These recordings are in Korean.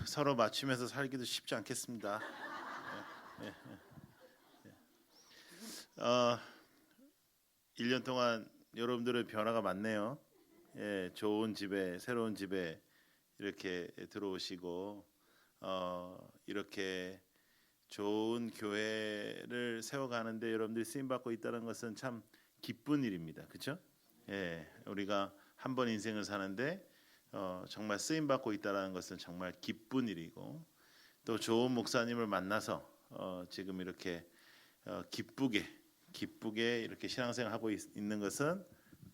서로 맞추면서 살기도 쉽지 않겠습니다. 예, 예. 1년 동안 여러분들의 변화가 많네요. 좋은 집에, 새로운 집에 이렇게 들어오시고 이렇게 좋은 교회를 세워가는데 여러분들이 쓰임 받고 있다는 것은 참 기쁜 일입니다. 그렇죠? 우리가 한 번 인생을 사는데 정말 쓰임 받고 있다는 것은 정말 기쁜 일이고, 또 좋은 목사님을 만나서 지금 이렇게 기쁘게 이렇게 신앙생활 하고 있는 것은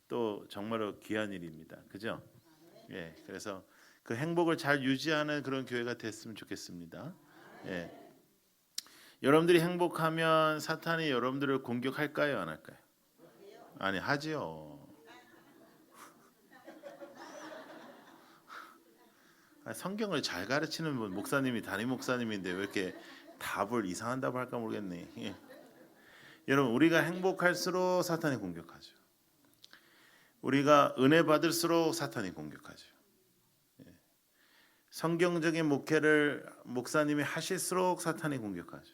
또 정말로 귀한 일입니다. 그죠? 그래서 그 행복을 잘 유지하는 그런 교회가 됐으면 좋겠습니다. 여러분들이 행복하면 사탄이 여러분들을 공격할까요, 안 할까요? 아니, 하지요. 성경을 잘 가르치는 목사님이 담임 목사님인데 왜 이렇게 답을 이상한 답을 할까 모르겠네. 여러분, 우리가 행복할수록 사탄이 공격하죠. 우리가 은혜 받을수록 사탄이 공격하죠. 성경적인 목회를 목사님이 하실수록 사탄이 공격하죠.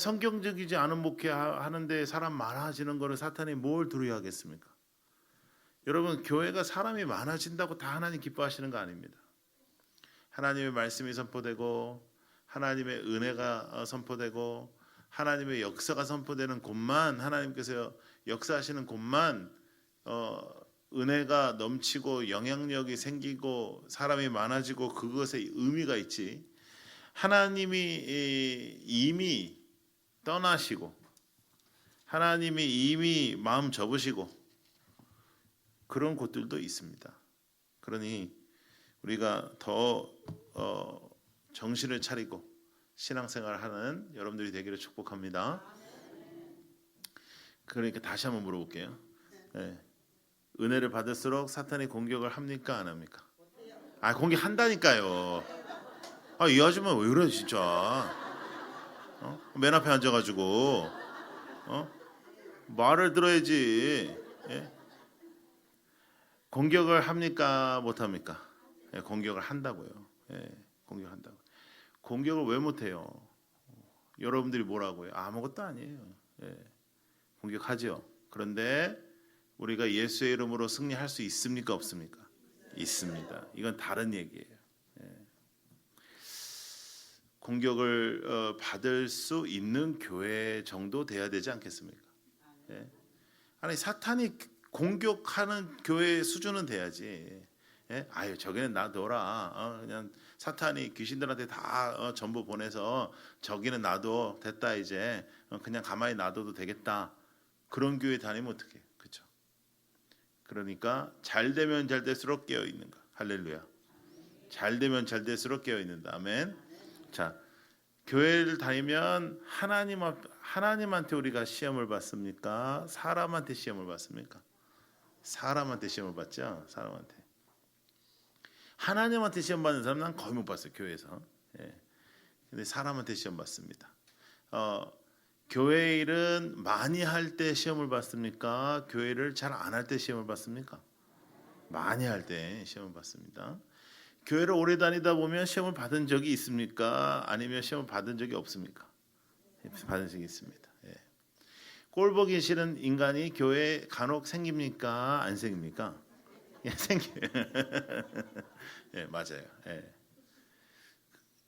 성경적이지 않은 목회 하는데 사람 많아지는 거를 사탄이 뭘 두려워하겠습니까? 여러분, 교회가 사람이 많아진다고 다 하나님 기뻐하시는 거 아닙니다. 하나님의 말씀이 선포되고 하나님의 은혜가 선포되고 하나님의 역사가 선포되는 곳만, 하나님께서 역사하시는 곳만 은혜가 넘치고 영향력이 생기고 사람이 많아지고 그것에 의미가 있지, 하나님이 이미 떠나시고 하나님이 이미 마음 접으시고 그런 곳들도 있습니다. 그러니 우리가 더 정신을 차리고 신앙생활을 하는 여러분들이 되기를 축복합니다. 그러니까 다시 한번 물어볼게요. 은혜를 받을수록 사탄이 공격을 합니까, 안 합니까? 공격한다니까요. 이 아줌마 왜 그래 진짜? 맨 앞에 앉아가지고 말을 들어야지. 공격을 합니까, 못 합니까? 공격을 한다고요. 공격한다고. 공격을 왜 못해요? 여러분들이 뭐라고요? 아무것도 아니에요. 공격하죠. 그런데 우리가 예수의 이름으로 승리할 수 있습니까, 없습니까? 있습니다. 이건 다른 얘기예요. 공격을 받을 수 있는 교회 정도 돼야 되지 않겠습니까? 아니, 사탄이 공격하는 교회 수준은 돼야지. 저기는 놔둬라. 그냥 사탄이 귀신들한테 다 전부 보내서 저기는 놔둬, 됐다 이제. 그냥 가만히 놔둬도 되겠다. 그런 교회 다니면 어떡해? 그렇죠? 그러니까 잘 되면 잘 될수록 깨어 있는 거. 할렐루야. 잘 되면 잘 될수록 깨어 있는다. 아멘. 자, 교회를 다니면 하나님한테 우리가 시험을 받습니까? 사람한테 시험을 받습니까? 사람한테 시험을 받죠. 사람한테. 하나님한테 시험 받는 사람 난 거의 못 봤어요, 교회에서. 근데 사람한테 시험 받습니다. 교회 일은 많이 할 때 시험을 받습니까? 교회를 잘 안 할 때 시험을 받습니까? 많이 할 때 시험을 받습니다. 교회를 오래 다니다 보면 시험을 받은 적이 있습니까? 아니면 시험을 받은 적이 없습니까? 받은 적이 있습니다. 꼴보기 싫은 인간이 교회에 간혹 생깁니까? 안 생깁니까? 생겨요. 맞아요.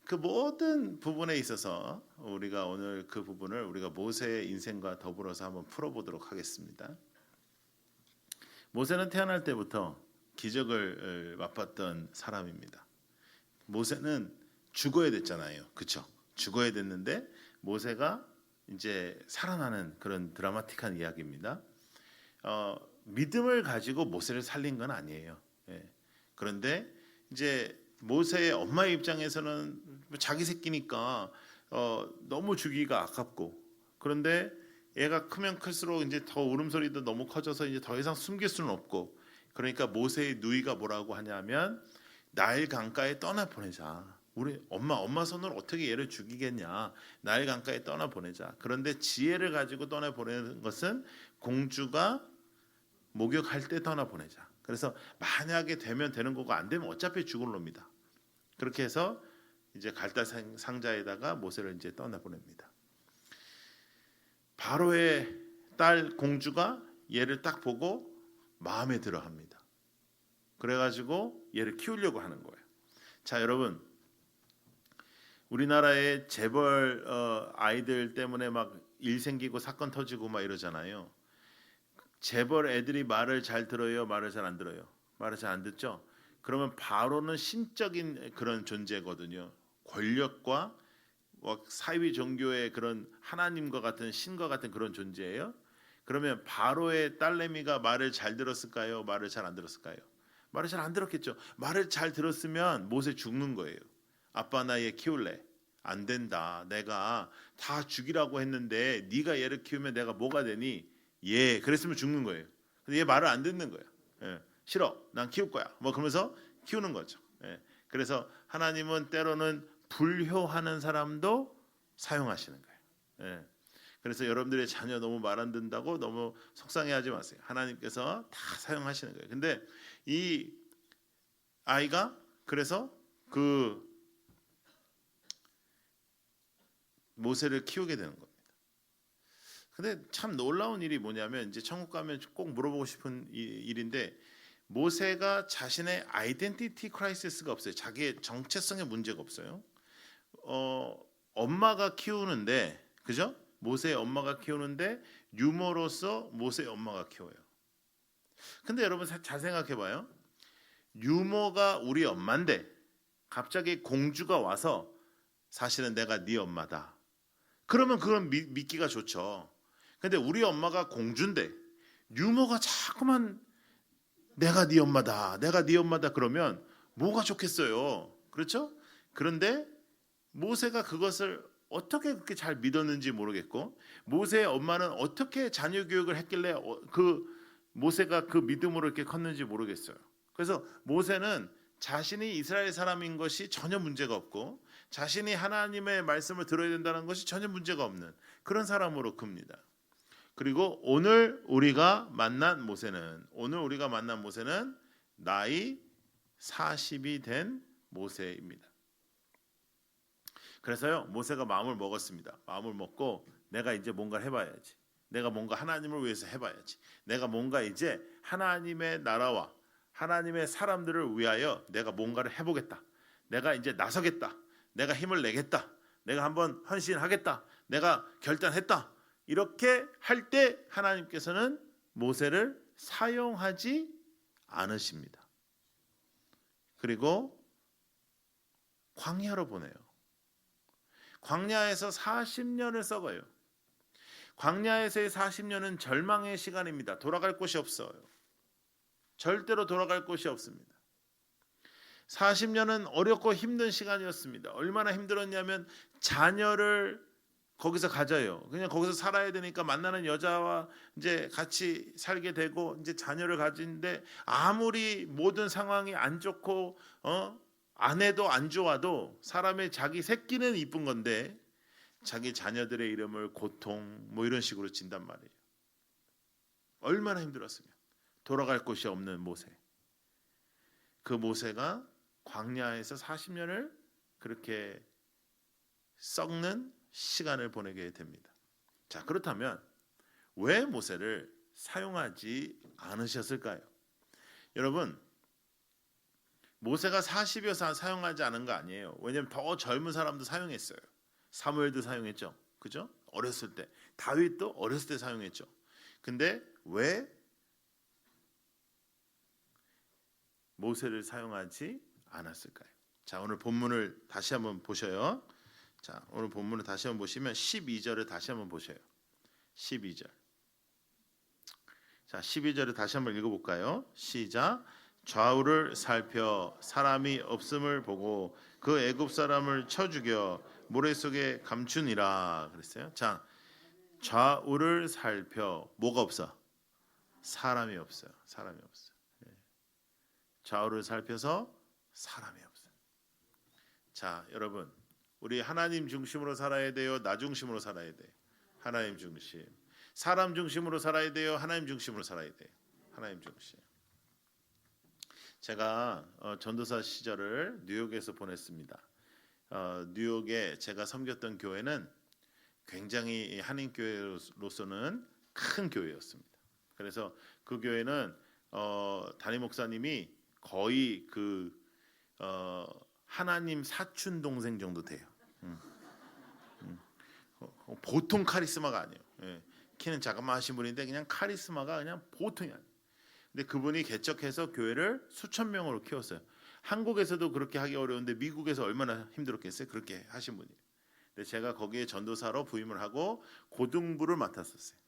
그 모든 부분에 있어서 우리가 오늘 그 부분을 우리가 모세의 인생과 더불어서 한번 풀어보도록 하겠습니다. 모세는 태어날 때부터 기적을 맛봤던 사람입니다. 모세는 죽어야 됐잖아요. 그렇죠? 죽어야 됐는데 모세가 이제 살아나는 그런 드라마틱한 이야기입니다. 믿음을 가지고 모세를 살린 건 아니에요. 그런데 이제 모세의 엄마의 입장에서는 자기 새끼니까 너무 주기가 아깝고, 그런데 애가 크면 클수록 이제 더 울음소리도 너무 커져서 이제 더 이상 숨길 수는 없고, 그러니까 모세의 누이가 뭐라고 하냐면 나일 강가에 떠나 보내자. 우리 엄마 손으로 어떻게 얘를 죽이겠냐. 나일 강가에 떠나 보내자. 그런데 지혜를 가지고 떠나 보내는 것은 공주가 목욕할 때 떠나 보내자. 그래서 만약에 되면 되는 거고 안 되면 어차피 죽을 놈이다. 그렇게 해서 이제 갈대 상자에다가 모세를 이제 떠나보냅니다. 바로의 딸 공주가 얘를 딱 보고 마음에 들어합니다. 그래가지고 얘를 키우려고 하는 거예요. 자, 여러분, 우리나라의 재벌 아이들 때문에 막 일 생기고 사건 터지고 막 이러잖아요. 재벌 애들이 말을 잘 들어요, 말을 잘 안 들어요? 말을 잘 안 듣죠? 그러면 바로는 신적인 그런 존재거든요. 권력과 사이비 종교의 그런 하나님과 같은 신과 같은 그런 존재예요. 그러면 바로의 딸내미가 말을 잘 들었을까요? 말을 잘 안 들었을까요? 말을 잘 안 들었겠죠. 말을 잘 들었으면 모세 죽는 거예요. 아빠 나 얘 키울래. 안 된다. 내가 다 죽이라고 했는데 네가 얘를 키우면 내가 뭐가 되니? 예, 그랬으면 죽는 거예요. 근데 얘 말을 안 듣는 거예요. 예, 싫어. 난 키울 거야. 뭐 그러면서 키우는 거죠. 예, 그래서 하나님은 때로는 불효하는 사람도 사용하시는 거예요. 예, 그래서 여러분들의 자녀 너무 말 안 듣는다고 너무 속상해하지 마세요. 하나님께서 다 사용하시는 거예요. 근데 이 아이가 그래서 그 모세를 키우게 되는 겁니다. 근데 참 놀라운 일이 뭐냐면 이제 천국 가면 꼭 물어보고 싶은 일인데 모세가 자신의 아이덴티티 크라이시스가 없어요. 자기의 정체성에 문제가 없어요. 엄마가 키우는데, 그죠? 모세의 엄마가 키우는데 유모로서 모세의 엄마가 키워요. 근데 여러분 잘 생각해봐요. 유모가 우리 엄마인데 갑자기 공주가 와서 사실은 내가 네 엄마다. 그러면 그건 믿기가 좋죠. 근데 우리 엄마가 공주인데 유모가 자꾸만 내가 네 엄마다, 내가 네 엄마다 그러면 뭐가 좋겠어요. 그렇죠? 그런데 모세가 그것을 어떻게 그렇게 잘 믿었는지 모르겠고 모세의 엄마는 어떻게 자녀 교육을 했길래 그 모세가 그 믿음으로 이렇게 컸는지 모르겠어요. 그래서 모세는 자신이 이스라엘 사람인 것이 전혀 문제가 없고 자신이 하나님의 말씀을 들어야 된다는 것이 전혀 문제가 없는 그런 사람으로 큽니다. 그리고 오늘 우리가 만난 모세는 나이 40이 된 모세입니다. 그래서요 모세가 마음을 먹었습니다. 마음을 먹고 내가 이제 뭔가 해봐야지. 내가 뭔가 하나님을 위해서 해봐야지. 내가 뭔가 이제 하나님의 나라와 하나님의 사람들을 위하여 내가 뭔가를 해보겠다. 내가 이제 나서겠다. 내가 힘을 내겠다. 내가 한번 헌신하겠다. 내가 결단했다. 이렇게 할 때 하나님께서는 모세를 사용하지 않으십니다. 그리고 광야로 보내요. 광야에서 40년을 썩어요. 광야에서의 40년은 절망의 시간입니다. 돌아갈 곳이 없어요. 절대로 돌아갈 곳이 없습니다. 40년은 어렵고 힘든 시간이었습니다. 얼마나 힘들었냐면 자녀를 거기서 가져요. 그냥 거기서 살아야 되니까 만나는 여자와 이제 같이 살게 되고 이제 자녀를 가지는데 아무리 모든 상황이 안 좋고 아내도 안 좋아도 사람의 자기 새끼는 이쁜 건데 자기 자녀들의 이름을 고통 뭐 이런 식으로 진단 말이에요. 얼마나 힘들었으면 돌아갈 곳이 없는 모세. 그 모세가 광야에서 40년을 그렇게 썩는 시간을 보내게 됩니다. 자, 그렇다면 왜 모세를 사용하지 않으셨을까요? 여러분, 모세가 40여사 사용하지 않은 거 아니에요. 왜냐하면 더 젊은 사람도 사용했어요. 사무엘도 사용했죠. 그죠? 어렸을 때. 다윗도 어렸을 때 사용했죠. 근데 왜 모세를 사용하지 않았을까요? 자, 오늘 본문을 다시 한번 보셔요. 자, 오늘 본문을 다시 한번 보시면 12절을 다시 한번 보셔요. 12절. 자, 12절을 다시 한번 읽어볼까요? 시작. 좌우를 살펴 사람이 없음을 보고 그 애굽 사람을 쳐 죽여 모래 속에 감추니라 그랬어요. 자, 좌우를 살펴 뭐가 없어? 사람이 없어요. 사람이 없어요. 좌우를 살펴서 사람이 없어요. 자, 여러분, 우리 하나님 중심으로 살아야 돼요? 나 중심으로 살아야 돼요? 하나님 중심. 사람 중심으로 살아야 돼요? 하나님 중심으로 살아야 돼요? 하나님 중심. 제가 전도사 시절을 뉴욕에서 보냈습니다. 뉴욕에 제가 섬겼던 교회는 굉장히 한인교회로서는 큰 교회였습니다. 그래서 그 교회는 담임 목사님이 거의 하나님 사촌 동생 정도 돼요. 보통 카리스마가 아니에요. 예. 키는 자그마하신 분인데 그냥 카리스마가 그냥 보통이 아니에요. 근데 그분이 개척해서 교회를 수천 명으로 키웠어요. 한국에서도 그렇게 하기 어려운데 미국에서 얼마나 힘들었겠어요? 그렇게 하신 분이. 근데 제가 거기에 전도사로 부임을 하고 고등부를 맡았었어요.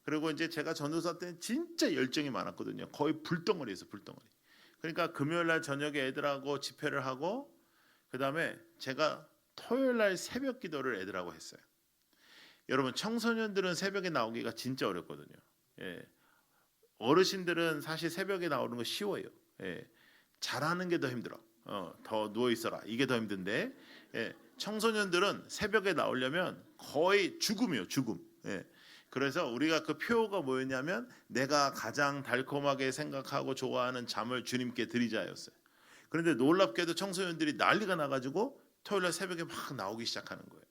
그리고 이제 제가 전도사 때는 진짜 열정이 많았거든요. 거의 불덩어리에서 불덩어리. 그러니까 금요일 날 저녁에 애들하고 집회를 하고 그다음에 제가 토요일 날 새벽 기도를 애들하고 했어요. 여러분 청소년들은 새벽에 나오기가 진짜 어렵거든요. 예. 어르신들은 사실 새벽에 나오는 거 쉬워요. 예. 잘하는 게 더 힘들어. 더 누워 있어라. 이게 더 힘든데 예. 청소년들은 새벽에 나오려면 거의 죽음이에요. 죽음. 예. 그래서 우리가 그 표어가 뭐였냐면 내가 가장 달콤하게 생각하고 좋아하는 잠을 주님께 드리자였어요. 그런데 놀랍게도 청소년들이 난리가 나가지고 토요일날 새벽에 막 나오기 시작하는 거예요.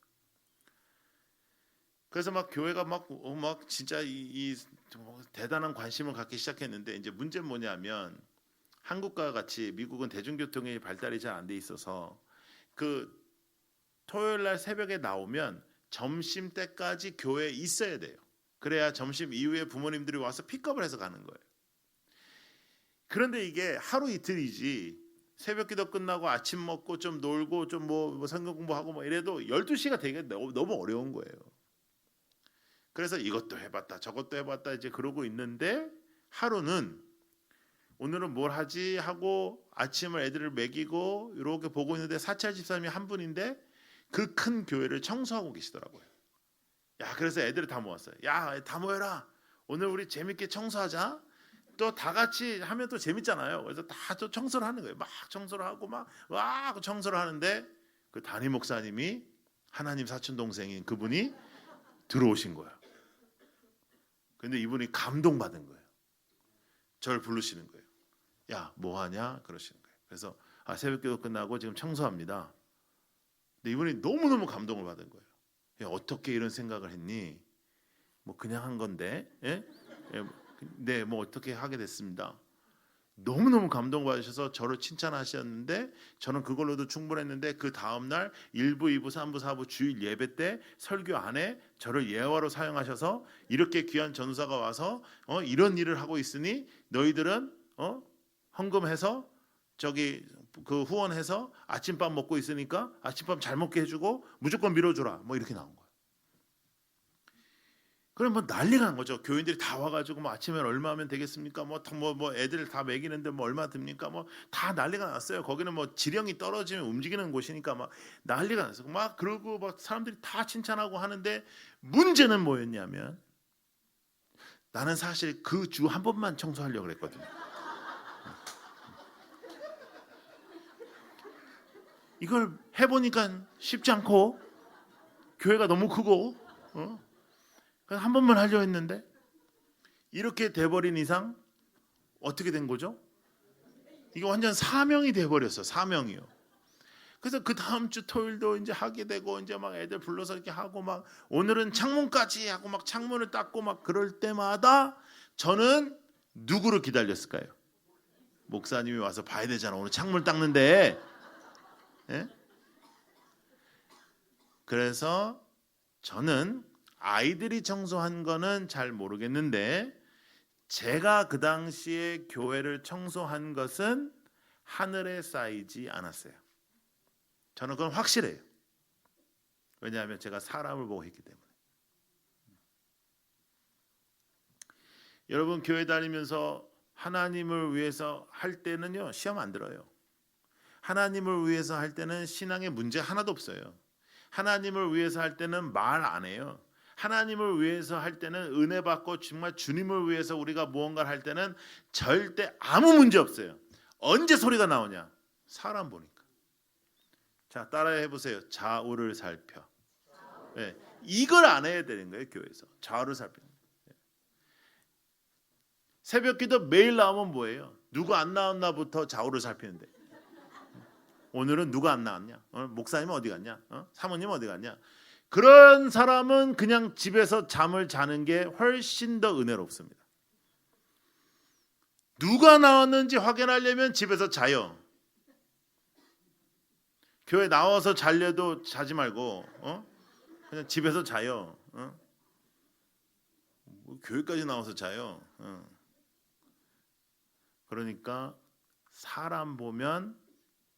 그래서 막 교회가 막 진짜 이 대단한 관심을 갖기 시작했는데 이제 문제는 뭐냐면 한국과 같이 미국은 대중교통이 발달이 잘 안 돼 있어서 그 토요일날 새벽에 나오면 점심 때까지 교회에 있어야 돼요. 그래야 점심 이후에 부모님들이 와서 픽업을 해서 가는 거예요. 그런데 이게 하루 이틀이지 새벽 기도 끝나고 아침 먹고 좀 놀고 좀 뭐 성경 공부하고 뭐 이래도 12시가 되게 너무 어려운 거예요. 그래서 이것도 해봤다 저것도 해봤다 이제 그러고 있는데 하루는 오늘은 뭘 하지 하고 아침을 애들을 먹이고 이렇게 보고 있는데 사찰 집사님이 한 분인데 그 큰 교회를 청소하고 계시더라고요. 야 그래서 애들을 다 모았어요. 야 다 모여라. 오늘 우리 재밌게 청소하자. 또 다 같이 하면 또 재밌잖아요. 그래서 다 또 청소를 하는 거예요. 막 청소를 하고 막 청소를 하는데 그 담임 목사님이 하나님 사촌 동생인 그분이 들어오신 거예요. 근데 이분이 감동받은 거예요. 저를 부르시는 거예요. 야, 뭐 하냐? 그러시는 거예요. 그래서 새벽기도 끝나고 지금 청소합니다. 근데 이분이 너무너무 감동을 받은 거예요. 야, 어떻게 이런 생각을 했니? 뭐 그냥 한 건데. 예? 네, 뭐 어떻게 하게 됐습니다. 너무너무 감동받으셔서 저를 칭찬하셨는데 저는 그걸로도 충분했는데 그 다음날 1부, 2부, 3부, 4부 주일 예배 때 설교 안에 저를 예화로 사용하셔서 이렇게 귀한 전도사가 와서 이런 일을 하고 있으니 너희들은 헌금해서 저기 그 후원해서 아침밥 먹고 있으니까 아침밥 잘 먹게 해주고 무조건 밀어주라 뭐 이렇게 나온 거예요. 그럼 뭐 난리가 난 거죠. 교인들이 다 와가지고 뭐 아침에 얼마 하면 되겠습니까? 뭐 애들 다 먹이는데 뭐 얼마 듭니까? 뭐 다 난리가 났어요. 거기는 뭐 지령이 떨어지면 움직이는 곳이니까 막 난리가 났어요. 막 그러고 막 사람들이 다 칭찬하고 하는데 문제는 뭐였냐면 나는 사실 그 주 한 번만 청소하려고 그랬거든요. 이걸 해보니까 쉽지 않고 교회가 너무 크고 한 번만 하려 했는데 이렇게 돼버린 이상 어떻게 된 거죠? 이거 완전 사명이 돼버렸어. 사명이요. 그래서 그 다음 주 토요일도 이제 하게 되고 이제 막 애들 불러서 이렇게 하고 막 오늘은 창문까지 하고 막 창문을 닦고 막 그럴 때마다 저는 누구를 기다렸을까요? 목사님이 와서 봐야 되잖아. 오늘 창문 닦는데. 예? 그래서 저는 아이들이 청소한 거는 잘 모르겠는데 제가 그 당시에 교회를 청소한 것은 하늘에 쌓이지 않았어요. 저는 그건 확실해요. 왜냐하면 제가 사람을 보고 했기 때문에. 여러분 교회 다니면서 하나님을 위해서 할 때는요 시험 안 들어요. 하나님을 위해서 할 때는 신앙에 문제 하나도 없어요. 하나님을 위해서 할 때는 말 안 해요. 하나님을 위해서 할 때는 은혜 받고 정말 주님을 위해서 우리가 무언가를 할 때는 절대 아무 문제 없어요. 언제 소리가 나오냐? 사람 보니까. 자, 따라해 보세요. 좌우를 살펴. 네, 이걸 안 해야 되는 거예요, 교회에서. 좌우를 살피는. 새벽기도 매일 나오면 뭐예요? 누구 안 나왔나부터 좌우를 살피는데 오늘은 누가 안 나왔냐? 목사님은 어디 갔냐? 사모님은 어디 갔냐? 그런 사람은 그냥 집에서 잠을 자는 게 훨씬 더 은혜롭습니다. 누가 나왔는지 확인하려면 집에서 자요. 교회 나와서 자려도 자지 말고 그냥 집에서 자요. 교회까지 나와서 자요. 그러니까 사람 보면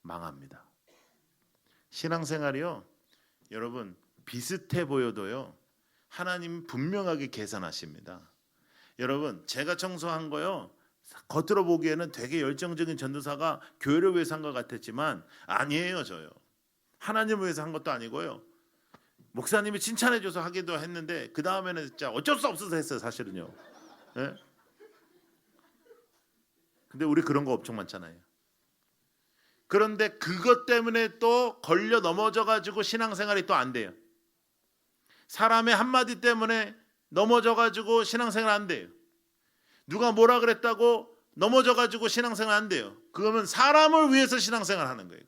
망합니다. 신앙생활이요, 여러분 비슷해 보여도요 하나님 분명하게 계산하십니다. 여러분 제가 청소한 거요 겉으로 보기에는 되게 열정적인 전도사가 교회를 위해서 한 것 같았지만 아니에요. 저요 하나님을 위해서 한 것도 아니고요, 목사님이 칭찬해줘서 하기도 했는데 그 다음에는 진짜 어쩔 수 없어서 했어요 사실은요. 네? 근데 우리 그런 거 엄청 많잖아요. 그런데 그것 때문에 또 걸려 넘어져 가지고 신앙생활이 또 안 돼요. 사람의 한마디 때문에 넘어져 가지고 신앙생활 안 돼요. 누가 뭐라 그랬다고 넘어져 가지고 신앙생활 안 돼요. 그러면 사람을 위해서 신앙생활 하는 거예요.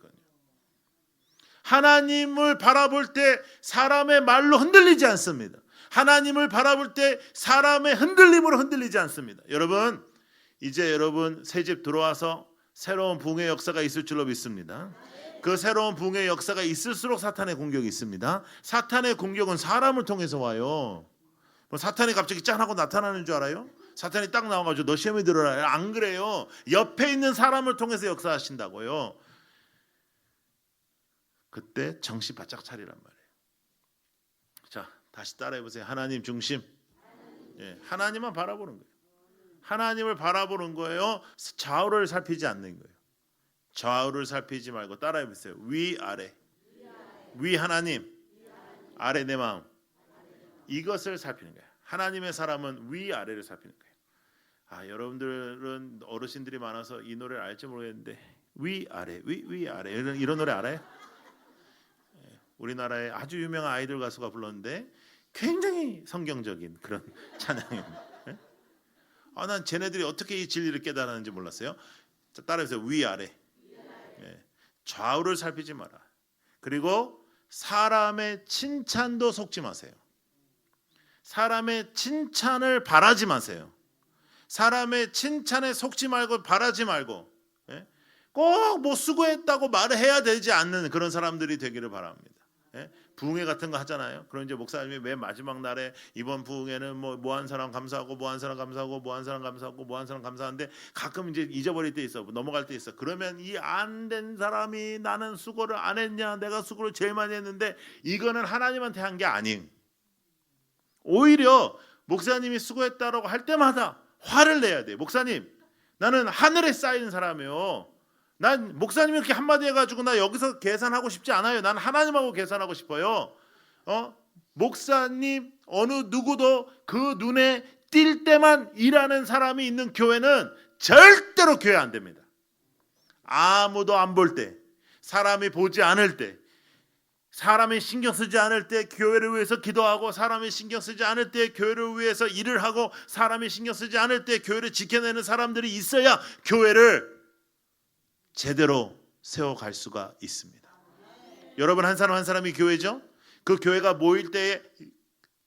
하나님을 바라볼 때 사람의 말로 흔들리지 않습니다. 하나님을 바라볼 때 사람의 흔들림으로 흔들리지 않습니다. 여러분 이제 여러분 새집 들어와서 새로운 부흥의 역사가 있을 줄로 믿습니다. 그 새로운 부흥의 역사가 있을수록 사탄의 공격이 있습니다. 사탄의 공격은 사람을 통해서 와요. 뭐 사탄이 갑자기 짠 하고 나타나는 줄 알아요? 사탄이 딱 나와가지고 너 시험에 들어라. 안 그래요. 옆에 있는 사람을 통해서 역사하신다고요. 그때 정신 바짝 차리란 말이에요. 자, 다시 따라해보세요. 하나님 중심. 하나님만 바라보는 거예요. 하나님을 바라보는 거예요. 좌우를 살피지 않는 거예요. 좌우를 살피지 말고 따라해보세요. 위 아래. 위 하나님, 아래 내 마음. 이것을 살피는 거예요. 하나님의 사람은 위 아래를 살피는 거예요. 여러분들은 어르신들이 많아서 이 노래를 알지 모르겠는데 위 아래, 위 아래 이런 노래 알아요? 우리나라에 아주 유명한 아이돌 가수가 불렀는데 굉장히 성경적인 그런 찬양입니다. 난 쟤네들이 어떻게 이 진리를 깨달았는지 몰랐어요. 자, 따라해보세요. 위 아래. 좌우를 살피지 마라. 그리고 사람의 칭찬도 속지 마세요. 사람의 칭찬을 바라지 마세요. 사람의 칭찬에 속지 말고 바라지 말고 꼭 뭐 수고했다고 말을 해야 되지 않는 그런 사람들이 되기를 바랍니다. 부흥회 같은 거 하잖아요. 그럼 이제 목사님이 맨 마지막 날에 이번 부흥회는 뭐 한 사람 감사하고 뭐 한 사람 감사하고 뭐 한 사람 감사하고 뭐 한 사람 감사한데 가끔 이제 잊어버릴 때 있어. 넘어갈 때 있어. 그러면 이 안 된 사람이 나는 수고를 안 했냐, 내가 수고를 제일 많이 했는데 이거는 하나님한테 한 게 아닌, 오히려 목사님이 수고했다라고 할 때마다 화를 내야 돼. 목사님, 나는 하늘에 쌓이는 사람이에요. 난 목사님이 그렇게 한마디 해가지고 나 여기서 계산하고 싶지 않아요. 난 하나님하고 계산하고 싶어요. 목사님 어느 누구도 그 눈에 띌 때만 일하는 사람이 있는 교회는 절대로 교회 안 됩니다. 아무도 안 볼 때, 사람이 보지 않을 때, 사람이 신경 쓰지 않을 때 교회를 위해서 기도하고, 사람이 신경 쓰지 않을 때 교회를 위해서 일을 하고, 사람이 신경 쓰지 않을 때 교회를 지켜내는 사람들이 있어야 교회를 제대로 세워갈 수가 있습니다. 여러분 한 사람 한 사람이 교회죠. 그 교회가 모일 때에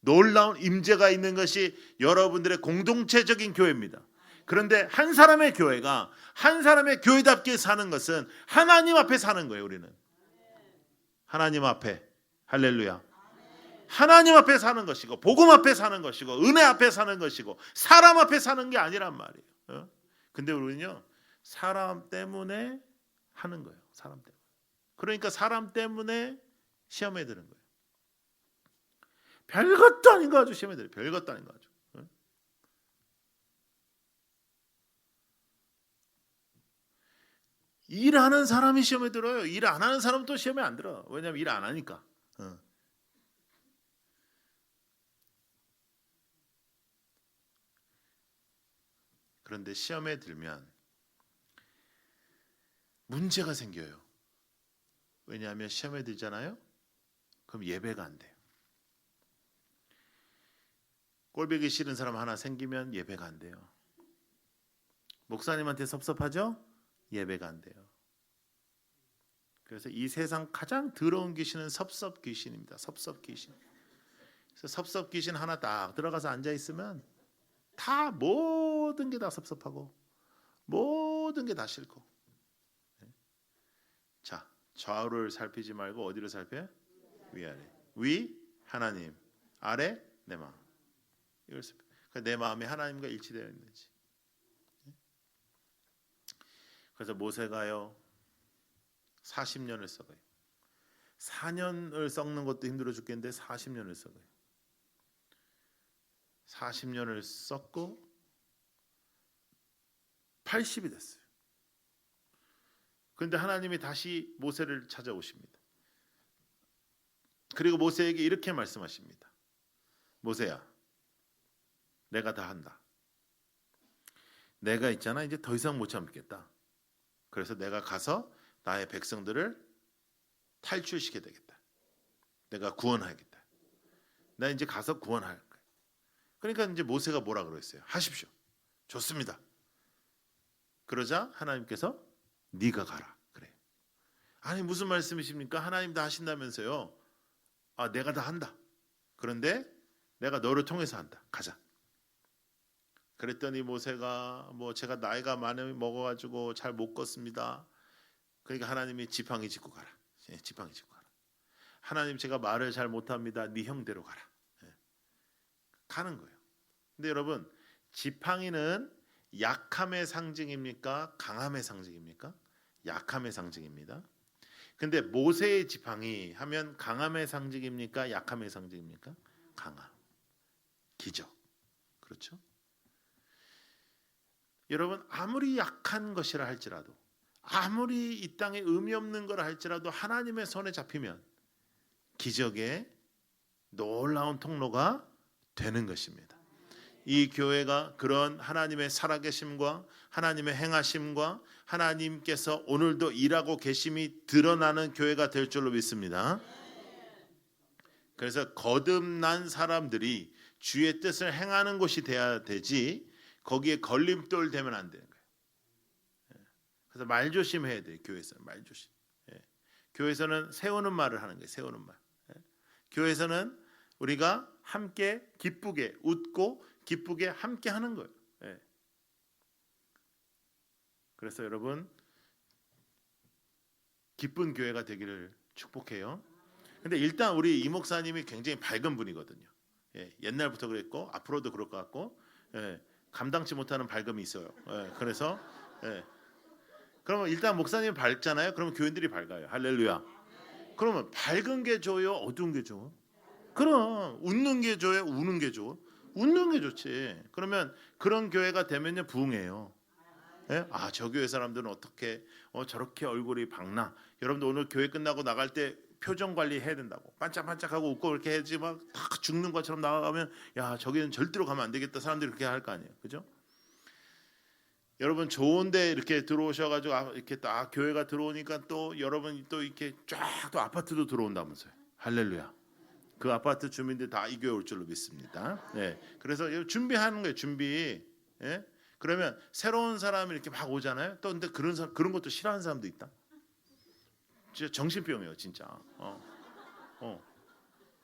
놀라운 임재가 있는 것이 여러분들의 공동체적인 교회입니다. 그런데 한 사람의 교회가 한 사람의 교회답게 사는 것은 하나님 앞에 사는 거예요. 우리는 하나님 앞에, 할렐루야, 하나님 앞에 사는 것이고 복음 앞에 사는 것이고 은혜 앞에 사는 것이고 사람 앞에 사는 게 아니란 말이에요. 근데 우리는요 사람 때문에 하는 거예요. 사람 때문에. 그러니까 사람 때문에 시험에 드는 거예요. 별것도 아닌 거 가지고 시험에 들어요. 별것도 아닌 거 가지고. 일하는 사람이 시험에 들어요. 일 안 하는 사람은 또 시험에 안 들어. 왜냐하면 일 안 하니까. 그런데 시험에 들면 문제가 생겨요. 왜냐하면 시험에 들잖아요. 그럼 예배가 안 돼요. 꼴보기 싫은 사람 하나 생기면 예배가 안 돼요. 목사님한테 섭섭하죠? 예배가 안 돼요. 그래서 이 세상 가장 더러운 귀신은 섭섭 귀신입니다. 섭섭 귀신. 그래서 섭섭 귀신 하나 딱 들어가서 앉아 있으면 다 모든 게 다 섭섭하고 모든 게 다 싫고. 자, 좌우를 살피지 말고 어디를 살펴요? 위아래. 위 하나님, 아래 내 마음. 이걸 살펴. 내 마음이 하나님과 일치되어 있는지. 그래서 모세가요 40년을 썩어요. 4년을 썩는 것도 힘들어 죽겠는데 40년을 썩어요. 40년을 썩고 80이 됐어요. 그런데 하나님이 다시 모세를 찾아오십니다. 그리고 모세에게 이렇게 말씀하십니다. 모세야, 내가 다 한다. 내가 있잖아, 이제 더 이상 못 참겠다. 그래서 내가 가서 나의 백성들을 탈출시켜야 되겠다. 내가 구원하겠다. 나 이제 가서 구원할 거야. 그러니까 이제 모세가 뭐라 그랬어요? 하십시오. 좋습니다. 그러자 하나님께서 네가 가라 그래. 아니 무슨 말씀이십니까? 하나님 다 하신다면서요. 아 내가 다 한다. 그런데 내가 너를 통해서 한다. 가자. 그랬더니 모세가 뭐 제가 나이가 많이 먹어가지고 잘 못 걷습니다. 그러니까 하나님이 지팡이 짚고 가라. 지팡이 짚고 가라. 하나님 제가 말을 잘 못합니다. 네 형대로 가라. 가는 거예요. 근데 여러분 지팡이는 약함의 상징입니까? 강함의 상징입니까? 약함의 상징입니다. 근데 모세의 지팡이 하면 강함의 상징입니까? 약함의 상징입니까? 강함. 기적. 그렇죠? 여러분 아무리 약한 것이라 할지라도 아무리 이 땅에 의미 없는 거라 할지라도 하나님의 손에 잡히면 기적의 놀라운 통로가 되는 것입니다. 이 교회가 그런 하나님의 살아계심과 하나님의 행하심과 하나님께서 오늘도 일하고 계심이 드러나는 교회가 될 줄로 믿습니다. 그래서 거듭난 사람들이 주의 뜻을 행하는 곳이 돼야 되지 거기에 걸림돌 되면 안 되는 거예요. 그래서 말 조심해야 돼요. 교회에서는 말 조심. 교회에서는 세우는 말을 하는 거예요. 세우는 말. 교회에서는 우리가 함께 기쁘게 웃고 기쁘게 함께 하는 거예요. 그래서 여러분 기쁜 교회가 되기를 축복해요. 근데 일단 우리 이 목사님이 굉장히 밝은 분이거든요. 옛날부터 그랬고 앞으로도 그럴 것 같고 감당치 못하는 밝음이 있어요. 그래서 그러면 일단 목사님이 밝잖아요. 그러면 교인들이 밝아요. 할렐루야. 그러면 밝은 게 좋아요? 어두운 게 좋아? 그럼 웃는 게 좋아요? 우는 게 좋아? 웃는 게 좋지. 그러면 그런 교회가 되면요 부흥해요. 아, 저 교회 사람들은 어떻게 저렇게 얼굴이 밝나? 여러분들 오늘 교회 끝나고 나갈 때 표정 관리 해야 된다고. 반짝반짝하고 웃고 그렇게 해야지 막 딱 죽는 것처럼 나가면 야 저기는 절대로 가면 안 되겠다. 사람들이 그렇게 할 거 아니에요. 그죠? 여러분 좋은데 이렇게 들어오셔가지고 이렇게 딱 교회가 들어오니까 또 여러분 또 이렇게 쫙 또 아파트도 들어온다면서요. 할렐루야. 그 아파트 주민들 다 이 교회 올 줄로 믿습니다. 그래서 준비하는 거예요. 준비. 그러면 새로운 사람이 이렇게 막 오잖아요. 또 근데 그런 것도 싫어하는 사람도 있다. 진짜 정신병이에요, 진짜.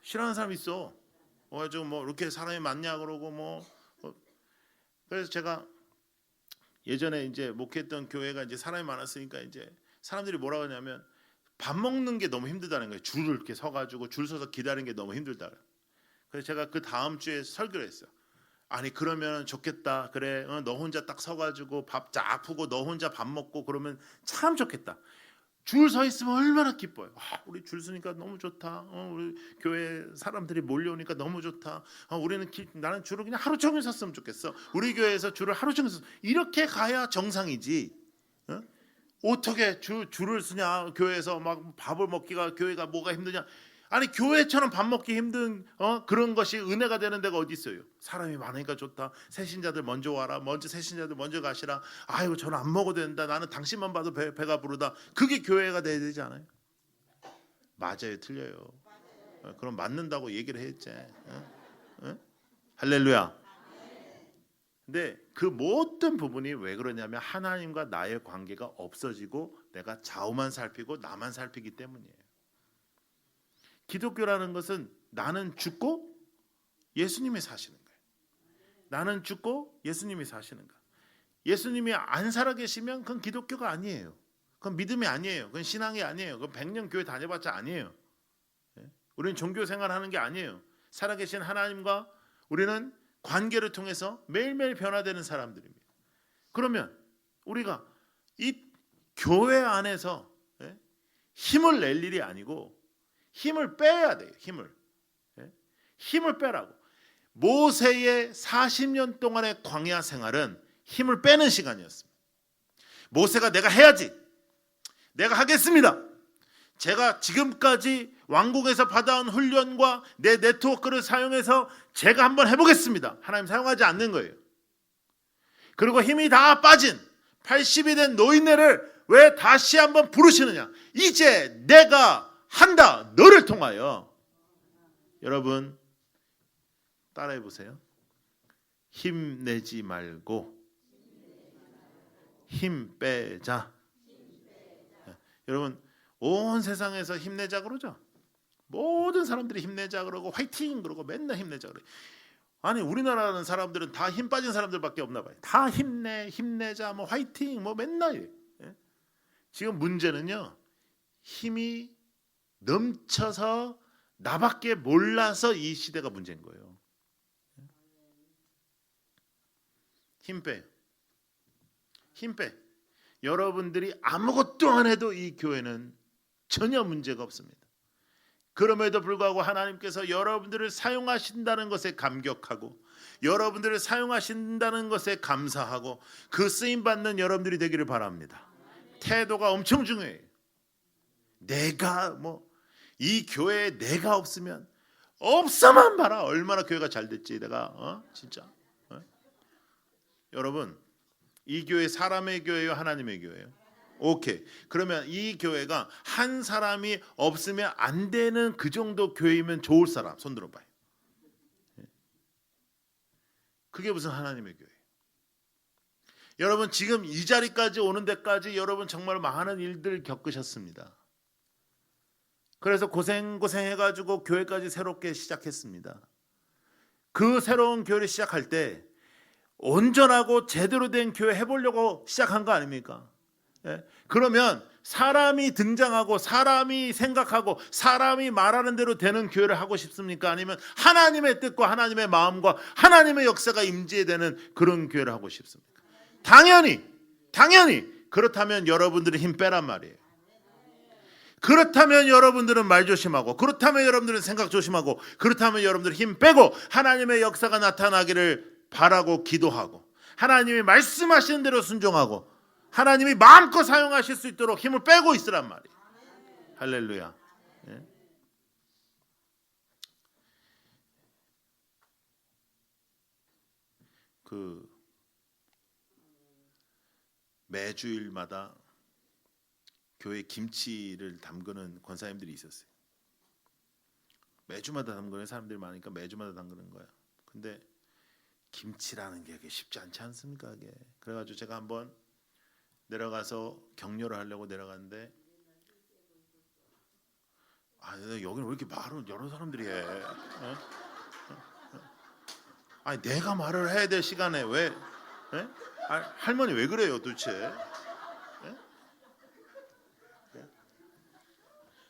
싫어하는 사람 있어. 가지고 뭐 이렇게 사람이 많냐 그러고 그래서 제가 예전에 이제 목회했던 교회가 이제 사람이 많았으니까 이제 사람들이 뭐라고 하냐면 밥 먹는 게 너무 힘들다는 거예요. 줄을 이렇게 서가지고 줄 서서 기다리는 게 너무 힘들다. 그래서 제가 그 다음 주에 설교를 했어요. 아니 그러면 좋겠다. 그래, 너 혼자 딱 서가지고 밥 쫙 푸고 너 혼자 밥 먹고 그러면 참 좋겠다. 줄 서 있으면 얼마나 기뻐요. 우리 줄 서니까 너무 좋다. 우리 교회 사람들이 몰려오니까 너무 좋다. 나는 줄을 그냥 하루 종일 섰으면 좋겠어. 우리 교회에서 줄을 하루 종일 섰. 이렇게 가야 정상이지. 어떻게 줄을 서냐? 교회에서 막 밥을 먹기가 교회가 뭐가 힘드냐? 아니 교회처럼 밥 먹기 힘든 그런 것이 은혜가 되는 데가 어디 있어요? 사람이 많으니까 좋다. 새신자들 먼저 와라. 새신자들 먼저 가시라. 아이고 저는 안 먹어도 된다. 나는 당신만 봐도 배가 부르다. 그게 교회가 돼야 되지 않아요? 맞아요, 틀려요. 그럼 맞는다고 얘기를 했지. 할렐루야. 근데 그 모든 부분이 왜 그러냐면 하나님과 나의 관계가 없어지고 내가 좌우만 살피고 나만 살피기 때문이에요. 기독교라는 것은 나는 죽고 예수님이 사시는 거예요. 나는 죽고 예수님이 사시는 거예요. 예수님이 안 살아계시면 그건 기독교가 아니에요. 그건 믿음이 아니에요. 그건 신앙이 아니에요. 그건 100년 교회 다녀봤자 아니에요. 우리는 종교 생활하는 게 아니에요. 살아계신 하나님과 우리는 관계를 통해서 매일매일 변화되는 사람들입니다. 그러면 우리가 이 교회 안에서 힘을 낼 일이 아니고 힘을 빼야 돼요. 힘을 빼라고. 모세의 40년 동안의 광야 생활은 힘을 빼는 시간이었습니다. 모세가 내가 해야지, 내가 하겠습니다, 제가 지금까지 왕국에서 받아온 훈련과 내 네트워크를 사용해서 제가 한번 해보겠습니다. 하나님 사용하지 않는 거예요. 그리고 힘이 다 빠진 80이 된 노인네를 왜 다시 한번 부르시느냐? 이제 내가 한다, 너를 통하여. 여러분 따라해 보세요. 힘내지 말고 힘 빼자. 여러분 온 세상에서 힘내자 그러죠. 모든 사람들이 힘내자 그러고 화이팅 그러고 맨날 힘내자 그래. 아니 우리나라는 사람들은 다 힘 빠진 사람들밖에 없나 봐요. 다 힘내자 뭐 화이팅 뭐 맨날 이래. 지금 문제는요, 힘이 넘쳐서 나밖에 몰라서 이 시대가 문제인 거예요. 힘 빼. 여러분들이 아무것도 안 해도 이 교회는 전혀 문제가 없습니다. 그럼에도 불구하고 하나님께서 여러분들을 사용하신다는 것에 감격하고 여러분들을 사용하신다는 것에 감사하고 그 쓰임받는 여러분들이 되기를 바랍니다. 태도가 엄청 중요해요. 내가 이 교회에 내가 없으면 없어만 봐라 얼마나 교회가 잘 됐지 내가 진짜. 여러분 이 교회 사람의 교회예요, 하나님의 교회예요? 오케이. 그러면 이 교회가 한 사람이 없으면 안 되는 그 정도 교회이면 좋을 사람 손 들어봐요. 그게 무슨 하나님의 교회예요? 여러분 지금 이 자리까지 오는 데까지 여러분 정말 많은 일들 겪으셨습니다. 그래서 고생해가지고 교회까지 새롭게 시작했습니다. 그 새로운 교회를 시작할 때 온전하고 제대로 된 교회 해보려고 시작한 거 아닙니까? 그러면 사람이 등장하고 사람이 생각하고 사람이 말하는 대로 되는 교회를 하고 싶습니까? 아니면 하나님의 뜻과 하나님의 마음과 하나님의 역사가 임재되는 그런 교회를 하고 싶습니까? 당연히 그렇다면 여러분들이 힘 빼란 말이에요. 그렇다면 여러분들은 말 조심하고, 그렇다면 여러분들은 생각 조심하고, 그렇다면 여러분들은 힘 빼고 하나님의 역사가 나타나기를 바라고 기도하고 하나님이 말씀하시는 대로 순종하고 하나님이 마음껏 사용하실 수 있도록 힘을 빼고 있으란 말이에요. 할렐루야. 그 매주일마다 교회 김치를 담그는 권사님들이 있었어요. 매주마다 담그는 사람들이 많으니까 매주마다 담그는 거야. 근데 김치라는 게 쉽지 않지 않습니까? 그게. 그래가지고 제가 한번 내려가서 격려를 하려고 내려갔는데 여기는 왜 이렇게 말을 여러 사람들이 해? 아니 내가 말을 해야 될 시간에 왜? 할머니 왜 그래요 도대체?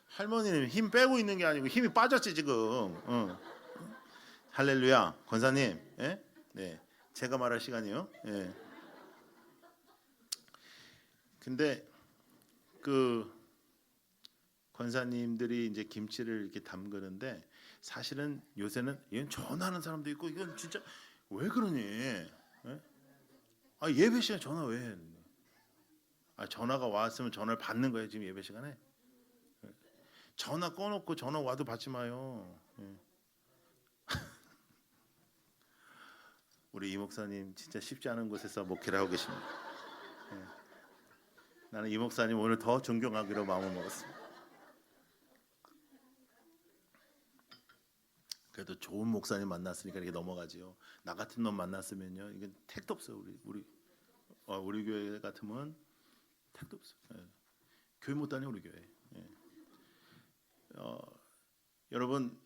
할머니는 힘 빼고 있는 게 아니고 힘이 빠졌지 지금. 할렐루야. 권사님, 네, 제가 말할 시간이요. 근데 그 권사님들이 이제 김치를 이렇게 담그는데 사실은 요새는 이건 전화하는 사람도 있고 이건 진짜 왜 그러니? 예배 시간에 전화 왜 해? 전화가 왔으면 전화를 받는 거예요 지금 예배 시간에. 전화 꺼놓고 전화 와도 받지 마요. 우리 이 목사님 진짜 쉽지 않은 곳에서 목회를 하고 계십니다. 나는 이 목사님 오늘 더 존경하기로 마음을 먹었습니다. 그래도 좋은 목사님 만났으니까 이렇게 넘어가지요. 나 같은 놈 만났으면요, 이건 택도 없어요. 우리 교회 같으면 택도 없어. 예. 교회 못 다녀 우리 교회. 예. 여러분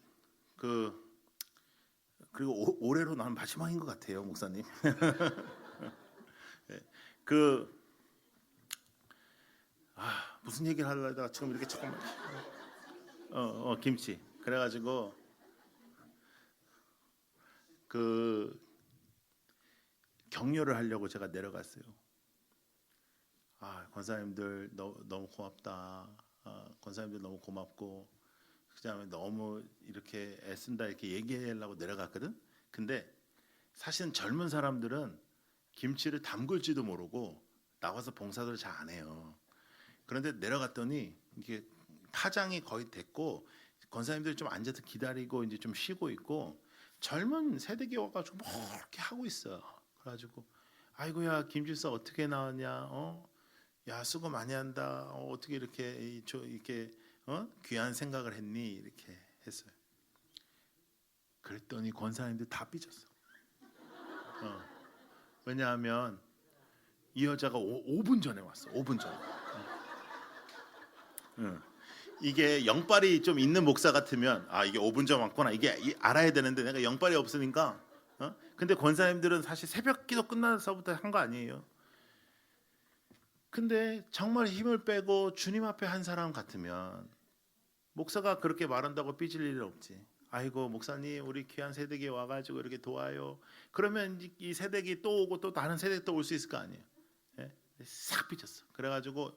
그리고 올해로 난 마지막인 것 같아요, 목사님. 예. 무슨 얘기를 하려다가 지금 이렇게 조금 김치. 그래가지고 격려를 하려고 제가 내려갔어요. 권사님들 너무 고맙다. 권사님들 너무 고맙고 그다음에 너무 이렇게 애쓴다 이렇게 얘기하려고 내려갔거든. 근데 사실은 젊은 사람들은 김치를 담글지도 모르고 나와서 봉사를 잘 안 해요. 그런데 내려갔더니 이게 파장이 거의 됐고 권사님들이 좀 앉아서 기다리고 이제 좀 쉬고 있고 젊은 세대기 와가지고 뭐 이렇게 하고 있어. 그래가지고 아이고야 김집사 어떻게 나왔냐? 야 수고 많이 한다. 어떻게 이렇게 귀한 생각을 했니? 이렇게 했어요. 그랬더니 권사님들 다 삐졌어. 왜냐하면 이 여자가 5분 전에 왔어. 5분 전에. 이게 영빨이 좀 있는 목사 같으면 이게 5분 전 왔구나 이게 알아야 되는데 내가 영빨이 없으니까 근데 권사님들은 사실 새벽 기도 끝나서부터 한 거 아니에요. 근데 정말 힘을 빼고 주님 앞에 한 사람 같으면 목사가 그렇게 말한다고 삐질 일은 없지. 아이고 목사님 우리 귀한 세대기 와가지고 이렇게 도와요. 그러면 이 세대기 또 오고 또 다른 세대기 또 올 수 있을 거 아니에요. 예? 싹 삐졌어. 그래가지고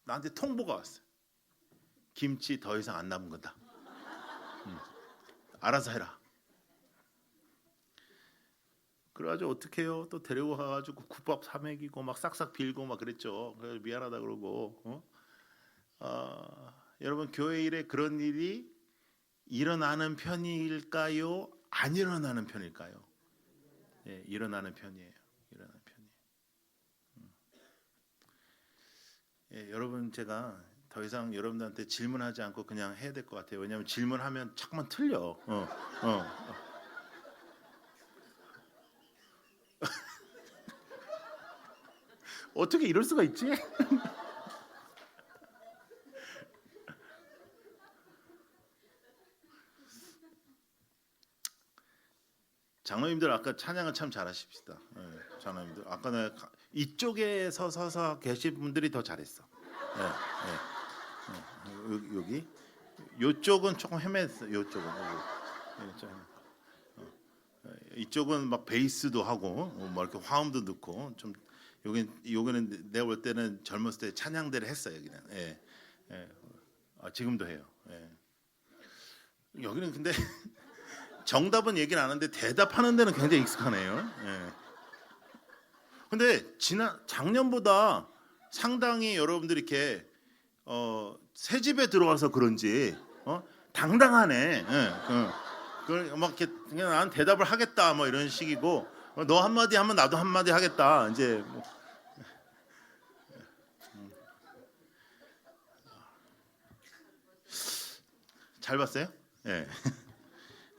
나한테 통보가 왔어. 김치 더 이상 안 남은 거다. 알아서 해라. 그래가지고 어떻게 해요? 또 데리고 가가지고 국밥 사 먹이고 막 싹싹 빌고 막 그랬죠. 그래서 미안하다 그러고. 여러분 교회 일에 그런 일이 일어나는 편일까요? 안 일어나는 편일까요? 예, 일어나는 편이에요. 일어나는 편이에요. 예, 여러분 제가 더 이상 여러분들한테 질문하지 않고 그냥 해야 될 것 같아요. 왜냐하면 질문하면 자꾸만 틀려. 어떻게 이럴 수가 있지? 장로님들 아까 찬양을 참 잘하십시다. 예, 장로님들 아까 내가 이쪽에서 서서 계신 분들이 더 잘했어. 여기 이쪽은 조금 헤맸어. 이쪽은 막 베이스도 하고 뭐 이렇게 화음도 넣고 좀 여기는 내가 볼 때는 젊었을 때 찬양대를 했어요. 그냥 지금도 해요. 여기는 근데 정답은 얘기를 안 하는데 대답하는 데는 굉장히 익숙하네요. 근데 작년보다 상당히 여러분들이 이렇게 새 집에 들어와서 그런지 당당하네. 막 이렇게 그냥 난 대답을 하겠다 뭐 이런 식이고 너 한마디 하면 나도 한마디 하겠다 이제 잘 봤어요? 예.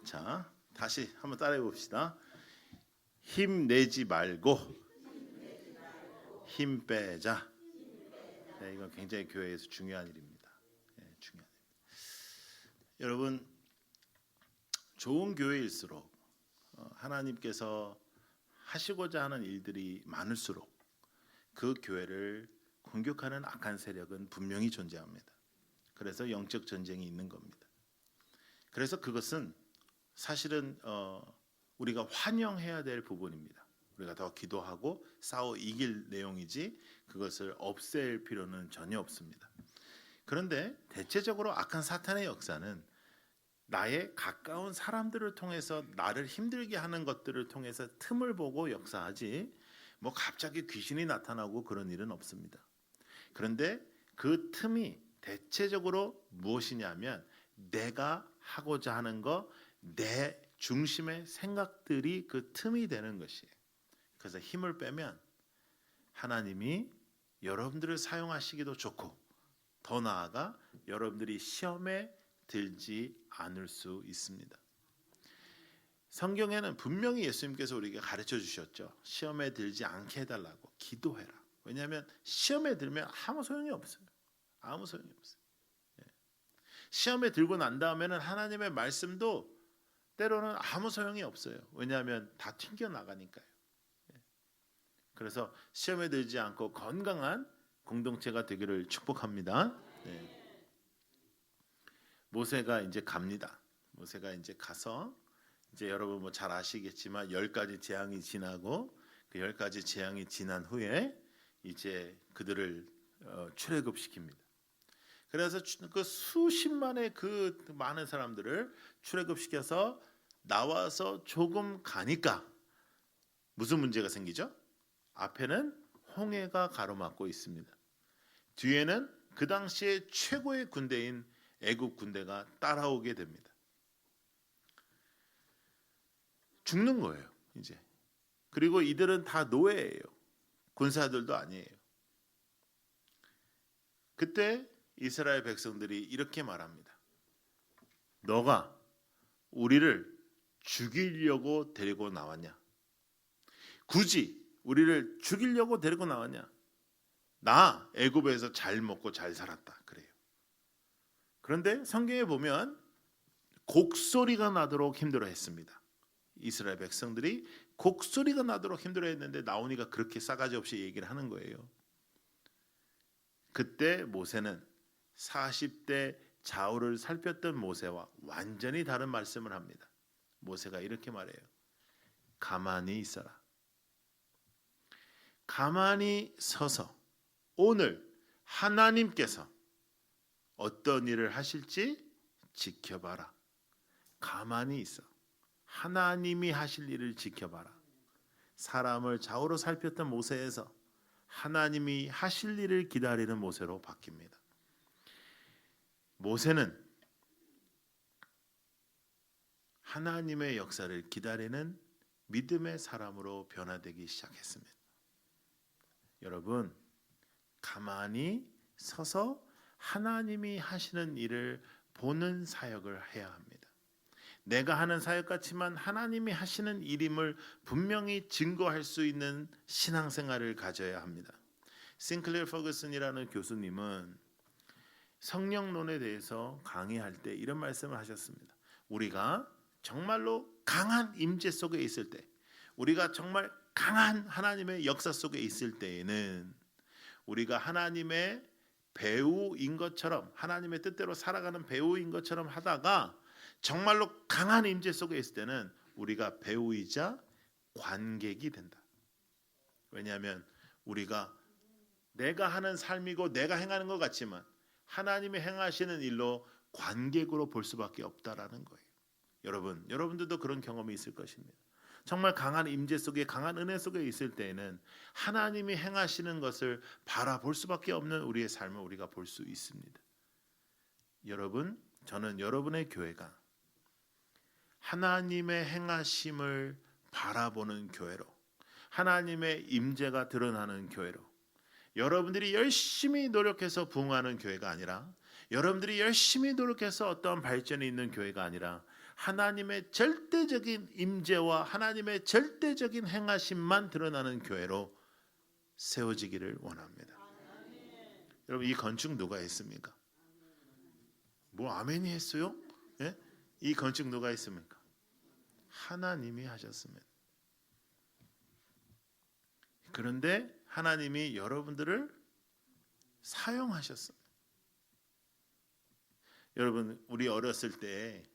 자 다시 한번 따라해 봅시다. 힘내지 말고 힘 빼자. 네, 이건 굉장히 교회에서 중요한 일입니다. 중요한 일. 여러분 좋은 교회일수록 하나님께서 하시고자 하는 일들이 많을수록 그 교회를 공격하는 악한 세력은 분명히 존재합니다. 그래서 영적 전쟁이 있는 겁니다. 그래서 그것은 사실은 우리가 환영해야 될 부분입니다. 우리가 더 기도하고 싸워 이길 내용이지 그것을 없앨 필요는 전혀 없습니다. 그런데 대체적으로 악한 사탄의 역사는 나의 가까운 사람들을 통해서 나를 힘들게 하는 것들을 통해서 틈을 보고 역사하지 뭐 갑자기 귀신이 나타나고 그런 일은 없습니다. 그런데 그 틈이 대체적으로 무엇이냐면 내가 하고자 하는 거, 내 중심의 생각들이 그 틈이 되는 것이에요. 그래서 힘을 빼면 하나님이 여러분들을 사용하시기도 좋고 더 나아가 여러분들이 시험에 들지 않을 수 있습니다. 성경에는 분명히 예수님께서 우리에게 가르쳐 주셨죠. 시험에 들지 않게 해달라고 기도해라. 왜냐하면 시험에 들면 아무 소용이 없어요. 아무 소용이 없어요. 시험에 들고 난 다음에는 하나님의 말씀도 때로는 아무 소용이 없어요. 왜냐하면 다 튕겨 나가니까요. 그래서 시험에 들지 않고 건강한 공동체가 되기를 축복합니다. 모세가 이제 갑니다. 모세가 이제 가서 이제 여러분 뭐 잘 아시겠지만 10가지 재앙이 지나고 그 10가지 재앙이 지난 후에 이제 그들을 출애굽시킵니다. 그래서 그 수십만의 그 많은 사람들을 출애굽시켜서 나와서 조금 가니까 무슨 문제가 생기죠? 앞에는 홍해가 가로막고 있습니다. 뒤에는 그 당시에 최고의 군대인 애국 군대가 따라오게 됩니다. 죽는 거예요, 이제. 그리고 이들은 다 노예예요. 군사들도 아니에요. 그때 이스라엘 백성들이 이렇게 말합니다. 너가 우리를 죽이려고 데리고 나왔냐? 굳이 우리를 죽이려고 데리고 나왔냐? 나 애굽에서 잘 먹고 잘 살았다. 그래요. 그런데 성경에 보면 곡소리가 나도록 힘들어했습니다. 이스라엘 백성들이 곡소리가 나도록 힘들어했는데 나오니까 그렇게 싸가지 없이 얘기를 하는 거예요. 그때 모세는 40대 좌우를 살폈던 모세와 완전히 다른 말씀을 합니다. 모세가 이렇게 말해요. 가만히 있어라. 가만히 서서 오늘 하나님께서 어떤 일을 하실지 지켜봐라. 가만히 있어. 하나님이 하실 일을 지켜봐라. 사람을 좌우로 살폈던 모세에서 하나님이 하실 일을 기다리는 모세로 바뀝니다. 모세는 하나님의 역사를 기다리는 믿음의 사람으로 변화되기 시작했습니다. 여러분, 가만히 서서 하나님이 하시는 일을 보는 사역을 해야 합니다. 내가 하는 사역 같지만 하나님이 하시는 일임을 분명히 증거할 수 있는 신앙생활을 가져야 합니다. 싱클레어 퍼거슨이라는 교수님은 성령론에 대해서 강의할 때 이런 말씀을 하셨습니다. 우리가 정말로 강한 임재 속에 있을 때, 우리가 정말 강한 하나님의 역사 속에 있을 때에는 우리가 하나님의 배우인 것처럼, 하나님의 뜻대로 살아가는 배우인 것처럼 하다가 정말로 강한 임재 속에 있을 때는 우리가 배우이자 관객이 된다. 왜냐하면 우리가 내가 하는 삶이고 내가 행하는 것 같지만 하나님이 행하시는 일로 관객으로 볼 수밖에 없다라는 거예요. 여러분들도 그런 경험이 있을 것입니다. 정말 강한 임재 속에, 강한 은혜 속에 있을 때에는 하나님이 행하시는 것을 바라볼 수밖에 없는 우리의 삶을 우리가 볼 수 있습니다. 여러분, 저는 여러분의 교회가 하나님의 행하심을 바라보는 교회로, 하나님의 임재가 드러나는 교회로, 여러분들이 열심히 노력해서 부흥하는 교회가 아니라, 여러분들이 열심히 노력해서 어떠한 발전이 있는 교회가 아니라 하나님의 절대적인 임재와 하나님의 절대적인 행하심만 드러나는 교회로 세워지기를 원합니다. 여러분, 이 건축 누가 했습니까? 뭐 아멘이 했어요? 예? 이 건축 누가 했습니까? 하나님이 하셨습니다. 그런데 하나님이 여러분들을 사용하셨습니다. 여러분, 우리 어렸을 때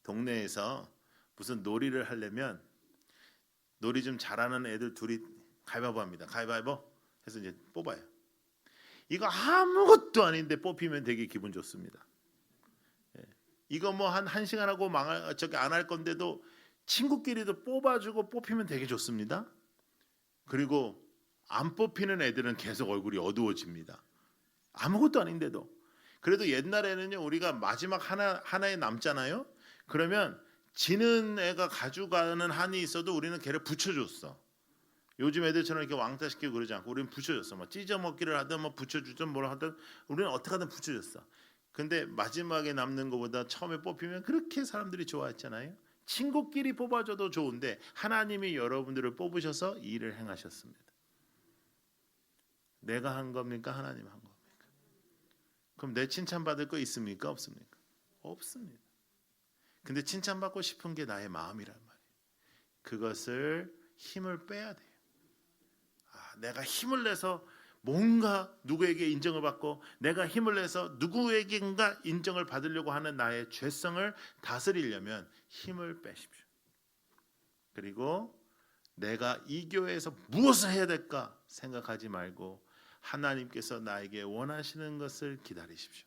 동네에서 무슨 놀이를 하려면 놀이 좀 잘하는 애들 둘이 가위바위보 합니다. 가위바위보 해서 이제 뽑아요. 이거 아무것도 아닌데 뽑히면 되게 기분 좋습니다. 이거 뭐 한 시간 하고 안 할 건데도 친구끼리도 뽑아주고 뽑히면 되게 좋습니다. 그리고 안 뽑히는 애들은 계속 얼굴이 어두워집니다. 아무것도 아닌데도. 그래도 옛날에는요, 우리가 마지막 하나에 남잖아요. 그러면 지는 애가 가져가는 한이 있어도 우리는 걔를 붙여줬어. 요즘 애들처럼 이렇게 왕따시키고 그러지 않고 우리는 붙여줬어. 뭐 찢어먹기를 하든 뭐 붙여주든 뭘 하든 우리는 어떻게 하든 붙여줬어. 근데 마지막에 남는 것보다 처음에 뽑히면 그렇게 사람들이 좋아했잖아요. 친구끼리 뽑아줘도 좋은데 하나님이 여러분들을 뽑으셔서 이 일을 행하셨습니다. 내가 한 겁니까? 하나님 한 겁니까? 그럼 내 칭찬받을 거 있습니까? 없습니까? 없습니다. 근데 칭찬받고 싶은 게 나의 마음이란 말이에요. 그것을 힘을 빼야 돼요. 내가 힘을 내서 뭔가 누구에게 인정을 받고 내가 힘을 내서 누구에게인가 인정을 받으려고 하는 나의 죄성을 다스리려면 힘을 빼십시오. 그리고 내가 이 교회에서 무엇을 해야 될까 생각하지 말고 하나님께서 나에게 원하시는 것을 기다리십시오.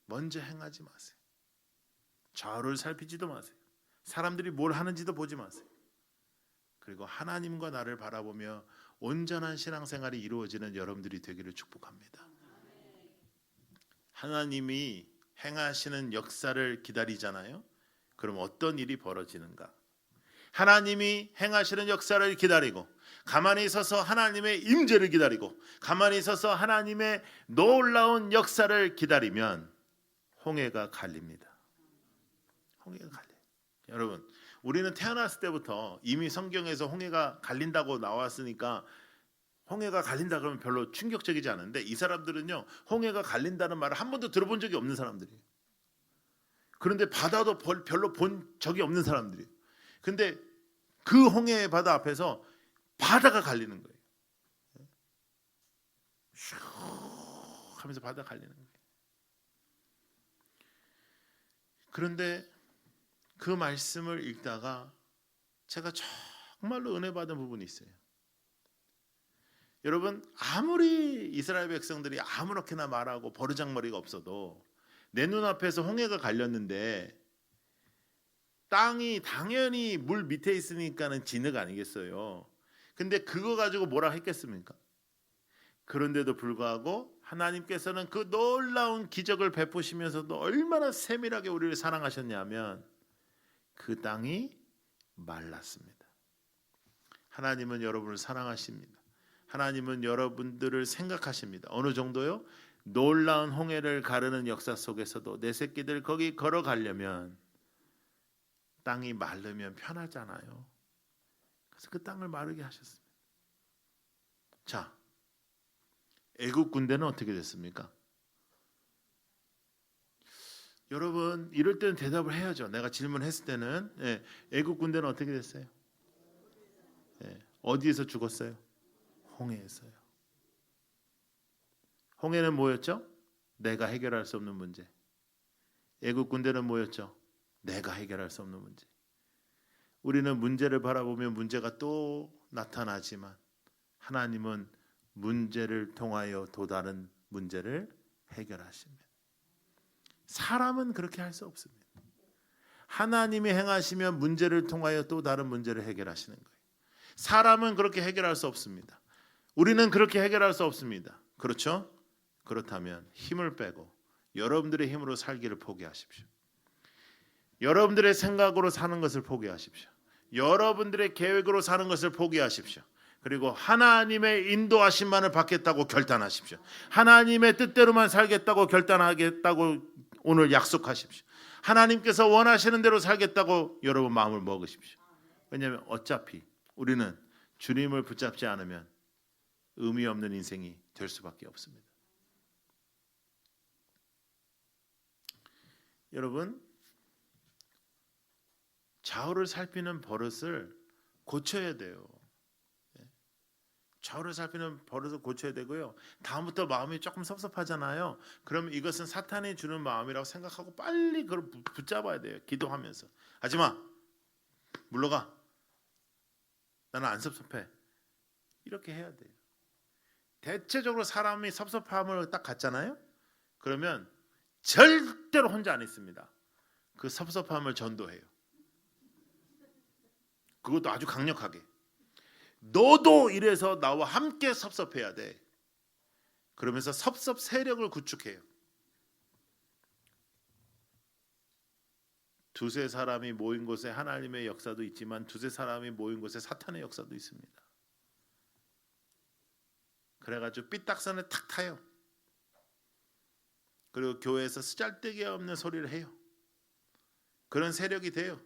먼저 행하지 마세요. 좌우를 살피지도 마세요. 사람들이 뭘 하는지도 보지 마세요. 그리고 하나님과 나를 바라보며 온전한 신앙생활이 이루어지는 여러분들이 되기를 축복합니다. 하나님이 행하시는 역사를 기다리잖아요. 그럼 어떤 일이 벌어지는가? 하나님이 행하시는 역사를 기다리고 가만히 서서 하나님의 임재를 기다리고 가만히 서서 하나님의 놀라운 역사를 기다리면 홍해가 갈립니다. 홍해가 갈려요. 여러분, 우리는 태어났을 때부터 이미 성경에서 홍해가 갈린다고 나왔으니까 홍해가 갈린다 그러면 별로 충격적이지 않은데 이 사람들은요, 홍해가 갈린다는 말을 한 번도 들어본 적이 없는 사람들이에요. 그런데 바다도 별로 본 적이 없는 사람들이에요. 근데 그 홍해의 바다 앞에서 바다가 갈리는 거예요. 슉 하면서 바다가 갈리는 거예요. 그런데 그 말씀을 읽다가 제가 정말로 은혜 받은 부분이 있어요. 여러분, 아무리 이스라엘 백성들이 아무렇게나 말하고 버르장머리가 없어도 내 눈앞에서 홍해가 갈렸는데 땅이 당연히 물 밑에 있으니까는 진흙 아니겠어요. 근데 그거 가지고 뭐라 했겠습니까? 그런데도 불구하고 하나님께서는 그 놀라운 기적을 베푸시면서도 얼마나 세밀하게 우리를 사랑하셨냐면 그 땅이 말랐습니다. 하나님은 여러분을 사랑하십니다. 하나님은 여러분들을 생각하십니다. 어느 정도요? 놀라운 홍해를 가르는 역사 속에서도 내 새끼들 거기 걸어가려면 땅이 마르면 편하잖아요. 그래서 그 땅을 마르게 하셨습니다. 자, 애국 군대는 어떻게 됐습니까? 여러분, 이럴 때는 대답을 해야죠. 내가 질문했을 때는 애국 군대는 어떻게 됐어요? 어디에서 죽었어요? 홍해에서요. 홍해는 뭐였죠? 내가 해결할 수 없는 문제. 애국 군대는 뭐였죠? 내가 해결할 수 없는 문제. 우리는 문제를 바라보면 문제가 또 나타나지만 하나님은 문제를 통하여 또 다른 문제를 해결하십니다. 사람은 그렇게 할 수 없습니다. 하나님이 행하시면 문제를 통하여 또 다른 문제를 해결하시는 거예요. 사람은 그렇게 해결할 수 없습니다. 우리는 그렇게 해결할 수 없습니다. 그렇죠? 그렇다면 힘을 빼고 여러분들의 힘으로 살기를 포기하십시오. 여러분들의 생각으로 사는 것을 포기하십시오. 여러분들의 계획으로 사는 것을 포기하십시오. 그리고 하나님의 인도하심만을 받겠다고 결단하십시오. 하나님의 뜻대로만 살겠다고 결단하겠다고 오늘 약속하십시오. 하나님께서 원하시는 대로 살겠다고 여러분 마음을 먹으십시오. 왜냐하면 어차피 우리는 주님을 붙잡지 않으면 의미 없는 인생이 될 수밖에 없습니다. 여러분, 좌우를 살피는 버릇을 고쳐야 돼요. 좌우를 살피는 버릇을 고쳐야 되고요. 다음부터 마음이 조금 섭섭하잖아요. 그럼 이것은 사탄이 주는 마음이라고 생각하고 빨리 그걸 붙잡아야 돼요. 기도하면서. 하지마. 물러가. 나는 안 섭섭해. 이렇게 해야 돼요. 대체적으로 사람이 섭섭함을 딱 갖잖아요. 그러면 절대로 혼자 안 있습니다. 그 섭섭함을 전도해요. 그것도 아주 강력하게. 너도 이래서 나와 함께 섭섭해야 돼. 그러면서 섭섭 세력을 구축해요. 두세 사람이 모인 곳에 하나님의 역사도 있지만 두세 사람이 모인 곳에 사탄의 역사도 있습니다. 그래가지고 삐딱선을 탁 타요. 그리고 교회에서 쓰잘데기 없는 소리를 해요. 그런 세력이 돼요.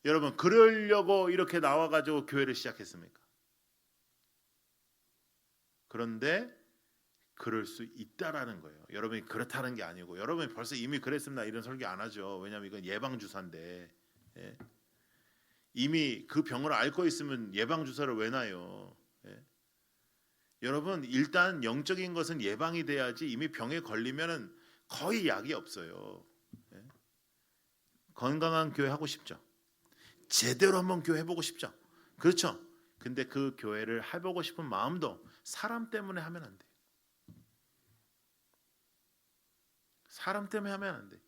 여러분, 그러려고 이렇게 나와가지고 교회를 시작했습니까? 그런데 그럴 수 있다라는 거예요. 여러분이 그렇다는 게 아니고, 여러분이 벌써 이미 그랬습니다 이런 설교 안 하죠. 왜냐하면 이건 예방 주사인데, 예? 이미 그 병을 앓고 있으면 예방 주사를 왜 놔요? 예? 여러분, 일단 영적인 것은 예방이 돼야지. 이미 병에 걸리면은 거의 약이 없어요. 예? 건강한 교회 하고 싶죠. 제대로 한번 교회 해보고 싶죠. 그렇죠. 근데 그 교회를 해보고 싶은 마음도 사람 때문에 하면 안 돼요. 사람 때문에 하면 안 돼.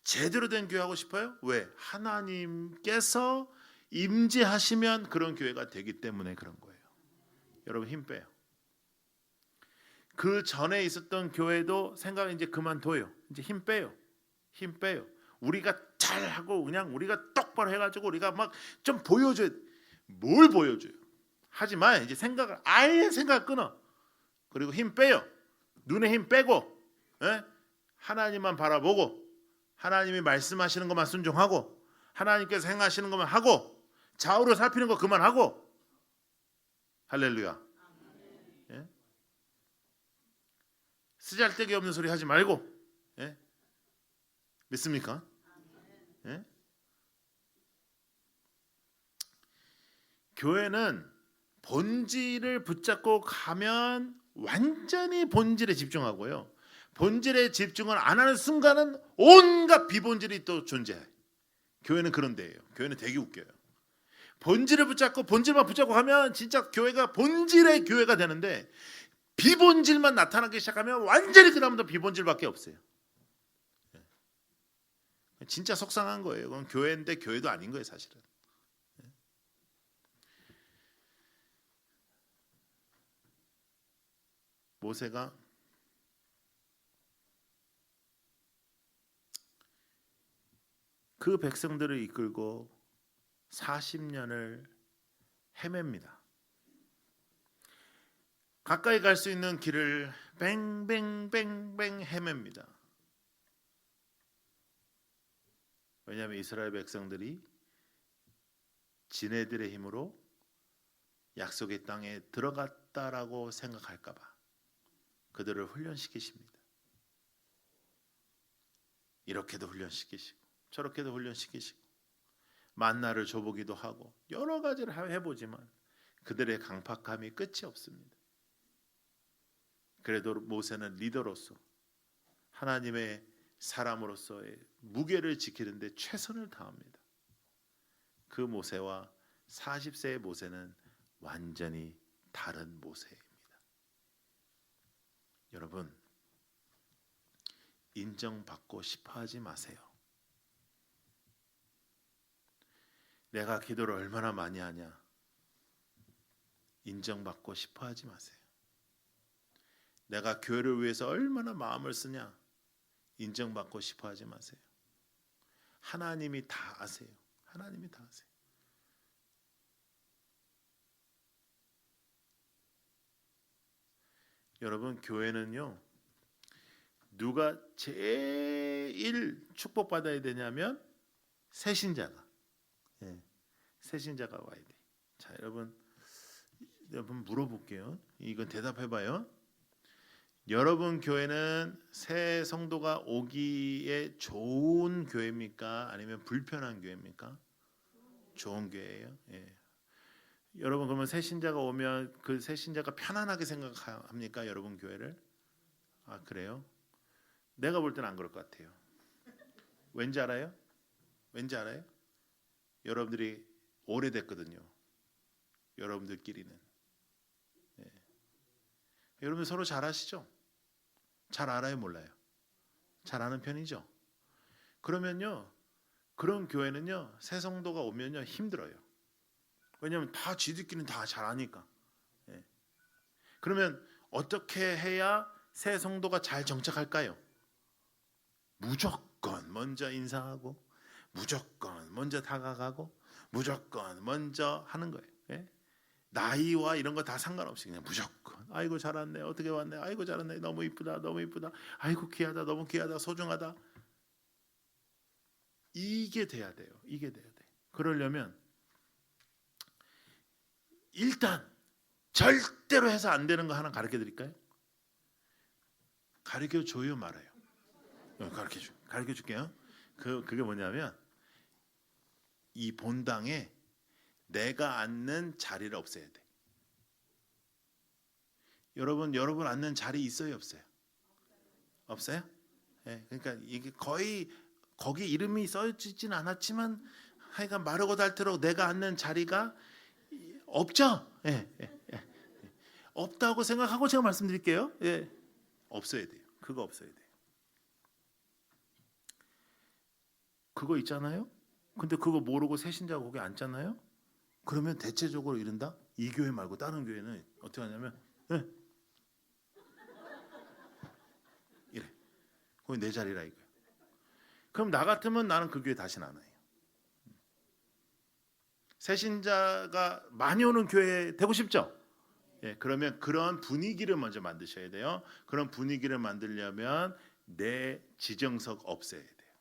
제대로 된 교회 하고 싶어요? 왜? 하나님께서 임재하시면 그런 교회가 되기 때문에 그런 거예요. 여러분, 힘 빼요. 그 전에 있었던 교회도 생각 이제 그만둬요. 이제 힘 빼요. 힘 빼요. 우리가 잘하고 그냥 우리가 똑바로 해가지고 우리가 막 좀 보여줘요. 뭘 보여줘요? 하지만 이제 생각을 아예 생각 끊어. 그리고 힘 빼요. 눈에 힘 빼고, 예? 하나님만 바라보고, 하나님이 말씀하시는 것만 순종하고, 하나님께서 행하시는 것만 하고, 좌우로 살피는 거 그만하고. 할렐루야. 예? 쓰잘데기 없는 소리 하지 말고, 예? 믿습니까? 예? 교회는 본질을 붙잡고 가면 완전히 본질에 집중하고요. 본질에 집중을 안 하는 순간은 온갖 비본질이 또 존재해. 교회는 그런 데예요. 교회는 되게 웃겨요. 본질을 붙잡고 본질만 붙잡고 가면 진짜 교회가 본질의 교회가 되는데, 비본질만 나타나기 시작하면 완전히 그 다음부터 비본질밖에 없어요. 진짜 속상한 거예요. 그건 교회인데 교회도 아닌 거예요, 사실은. 모세가 그 백성들을 이끌고 40년을 헤맵니다. 가까이 갈 수 있는 길을 뱅뱅뱅뱅 헤맵니다. 왜냐하면 이스라엘 백성들이 지네들의 힘으로 약속의 땅에 들어갔다라고 생각할까 봐 그들을 훈련시키십니다. 이렇게도 훈련시키시고 저렇게도 훈련시키시고 만나를 줘보기도 하고 여러 가지를 해보지만 그들의 강팍함이 끝이 없습니다. 그래도 모세는 리더로서 하나님의 사람으로서의 무게를 지키는데 최선을 다합니다. 그 모세와 40세의 모세는 완전히 다른 모세입니다. 여러분, 인정받고 싶어하지 마세요. 내가 기도를 얼마나 많이 하냐, 인정받고 싶어하지 마세요. 내가 교회를 위해서 얼마나 마음을 쓰냐, 인정받고 싶어하지 마세요. 하나님이 다 아세요. 하나님이 다 아세요. 여러분, 교회는요, 누가 제일 축복받아야 되냐면 새신자가, 새신자가 와야 돼. 자, 여러분 물어볼게요. 이건 대답해봐요. 여러분 교회는 새 성도가 오기에 좋은 교회입니까? 아니면 불편한 교회입니까? 좋은 교회예요. 예. 여러분, 그러면 새 신자가 오면 그 새 신자가 편안하게 생각합니까? 여러분 교회를? 아, 그래요? 내가 볼 때는 안 그럴 것 같아요. 왠지 알아요? 왠지 알아요? 여러분들이 오래됐거든요. 여러분들끼리는. 예. 여러분 서로 잘 아시죠? 잘 알아요, 몰라요? 잘 아는 편이죠. 그러면요, 그런 교회는요, 새 성도가 오면요 힘들어요. 왜냐하면 다 지들끼리는 다 잘 아니까. 예. 그러면 어떻게 해야 새 성도가 잘 정착할까요? 무조건 먼저 인사하고, 무조건 먼저 다가가고, 무조건 먼저 하는 거예요. 예? 나이와 이런 거 다 상관없이 그냥 무조건, 아이고 잘 왔네, 어떻게 왔네, 아이고 잘 왔네, 너무 이쁘다, 너무 이쁘다, 아이고 귀하다, 너무 귀하다, 소중하다. 이게 돼야 돼요. 이게 돼야 돼. 그러려면 일단 절대로 해서 안 되는 거 하나 가르쳐 드릴까요? 가르쳐 줘요, 말아요? 가르쳐 줄게요. 그게 뭐냐면 이 본당에 내가 앉는 자리를 없애야 돼. 여러분 앉는 자리 있어요, 없어요? 없어요? 네, 그러니까 이게 거의 거기 이름이 써지진 않았지만 하여간 마르고 닳도록 내가 앉는 자리가 없죠? 예, 예, 예. 없다고 생각하고 제가 말씀드릴게요. 예. 없어야 돼요. 그거 없어야 돼요. 그거 있잖아요. 근데 그거 모르고 새신자가 거기 앉잖아요. 그러면 대체적으로 이른다. 이 교회 말고 다른 교회는 어떻게 하냐면 예. 이래. 거기 내 자리라 이거야. 그럼 나 같으면 나는 그 교회 다시는 안 와요. 새신자가 많이 오는 교회 되고 싶죠? 예, 그러면 그런 분위기를 먼저 만드셔야 돼요. 그런 분위기를 만들려면 내 지정석 없애야 돼요.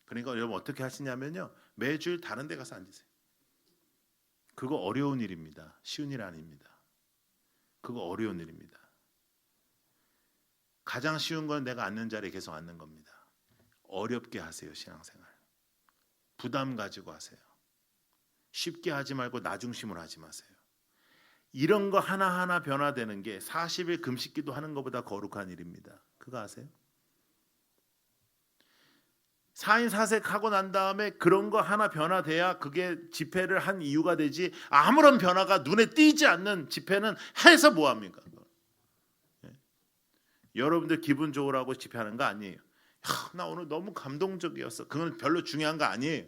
그러니까 여러분 어떻게 하시냐면요. 매주일 다른 데 가서 앉으세요. 그거 어려운 일입니다. 쉬운 일 아닙니다. 그거 어려운 일입니다. 가장 쉬운 건 내가 앉는 자리에 계속 앉는 겁니다. 어렵게 하세요. 신앙생활. 부담 가지고 하세요. 쉽게 하지 말고 나 중심으로 하지 마세요. 이런 거 하나하나 변화되는 게 40일 금식기도 하는 것보다 거룩한 일입니다. 그거 아세요? 4인 4색 하고 난 다음에 그런 거 하나 변화돼야 그게 집회를 한 이유가 되지, 아무런 변화가 눈에 띄지 않는 집회는 해서 뭐합니까? 여러분들 기분 좋으라고 집회하는 거 아니에요. 나 오늘 너무 감동적이었어. 그건 별로 중요한 거 아니에요.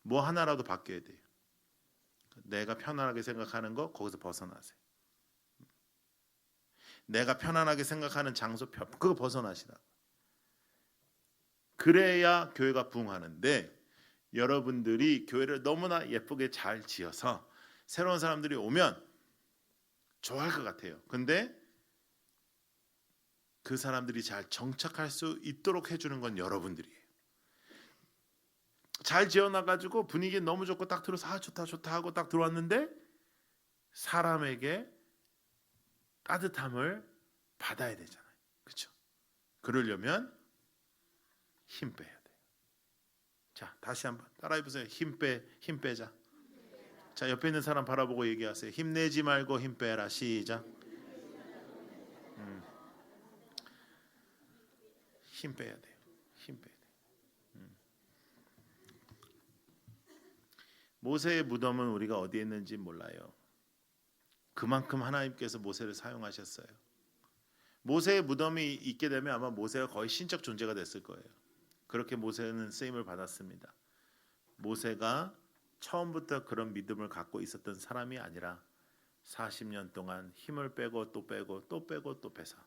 뭐 하나라도 바뀌어야 돼요. 내가 편안하게 생각하는 거 거기서 벗어나세요. 내가 편안하게 생각하는 장소 그거 벗어나시라. 그래야 교회가 부흥하는데, 여러분들이 교회를 너무나 예쁘게 잘 지어서 새로운 사람들이 오면 좋아할 것 같아요. 근데 그 사람들이 잘 정착할 수 있도록 해주는 건 여러분들이에요. 잘 지어놔가지고 분위기 너무 좋고 딱 들어서 좋다 하고 딱 들어왔는데 사람에게 따뜻함을 받아야 되잖아요. 그렇죠? 그러려면 힘 빼야 돼요. 자, 다시 한번 따라해보세요. 힘 빼자. 자, 옆에 있는 사람 바라보고 얘기하세요. 힘내지 말고 힘 빼라. 시작. 힘 빼야 돼요. 힘 빼야 돼요. 모세의 무덤은 우리가 어디에 있는지 몰라요. 그만큼 하나님께서 모세를 사용하셨어요. 모세의 무덤이 있게 되면 아마 모세가 거의 신적 존재가 됐을 거예요. 그렇게 모세는 쓰임을 받았습니다. 모세가 처음부터 그런 믿음을 갖고 있었던 사람이 아니라 40년 동안 힘을 빼고 또 빼고 또 빼고 또 빼서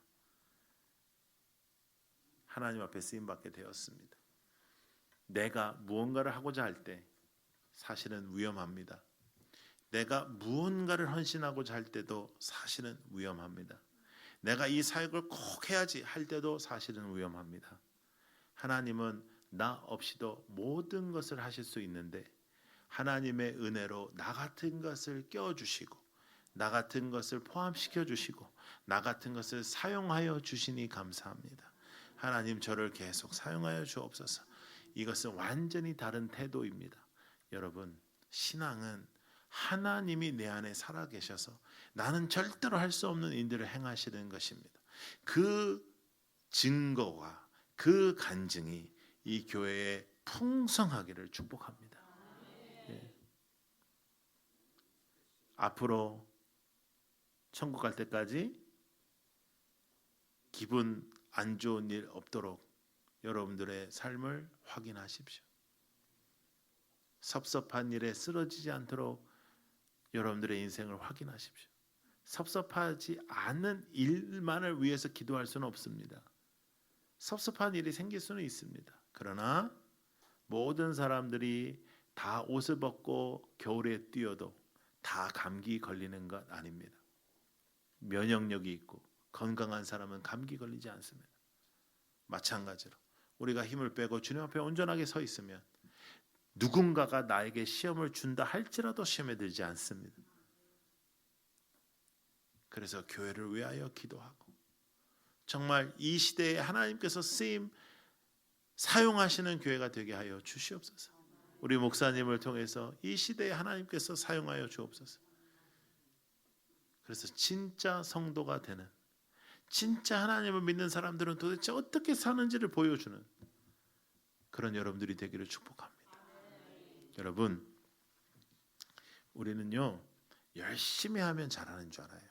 하나님 앞에 쓰임받게 되었습니다. 내가 무언가를 하고자 할 때 사실은 위험합니다. 내가 무언가를 헌신하고자 할 때도 사실은 위험합니다. 내가 이 사역을 꼭 해야지 할 때도 사실은 위험합니다. 하나님은 나 없이도 모든 것을 하실 수 있는데 하나님의 은혜로 나 같은 것을 껴주시고 나 같은 것을 포함시켜 주시고 나 같은 것을 사용하여 주시니 감사합니다. 하나님 저를 계속 사용하여 주옵소서. 이것은 완전히 다른 태도입니다. 여러분, 신앙은 하나님이 내 안에 살아계셔서 나는 절대로 할 수 없는 일들을 행하시는 것입니다. 그 증거와 그 간증이 이 교회에 풍성하기를 축복합니다. 예. 앞으로 천국 갈 때까지 기분 안 좋은 일 없도록 여러분들의 삶을 확인하십시오. 섭섭한 일에 쓰러지지 않도록 여러분들의 인생을 확인하십시오. 섭섭하지 않는 일만을 위해서 기도할 수는 없습니다. 섭섭한 일이 생길 수는 있습니다. 그러나 모든 사람들이 다 옷을 벗고 겨울에 뛰어도 다 감기 걸리는 것 아닙니다. 면역력이 있고 건강한 사람은 감기 걸리지 않습니다. 마찬가지로 우리가 힘을 빼고 주님 앞에 온전하게 서 있으면 누군가가 나에게 시험을 준다 할지라도 시험에 들지 않습니다. 그래서 교회를 위하여 기도하고 정말 이 시대에 하나님께서 쓰임 사용하시는 교회가 되게 하여 주시옵소서. 우리 목사님을 통해서 이 시대에 하나님께서 사용하여 주옵소서. 그래서 진짜 성도가 되는, 진짜 하나님을 믿는 사람들은 도대체 어떻게 사는지를 보여주는 그런 여러분들이 되기를 축복합니다. 여러분, 우리는요 열심히 하면 잘하는 줄 알아요.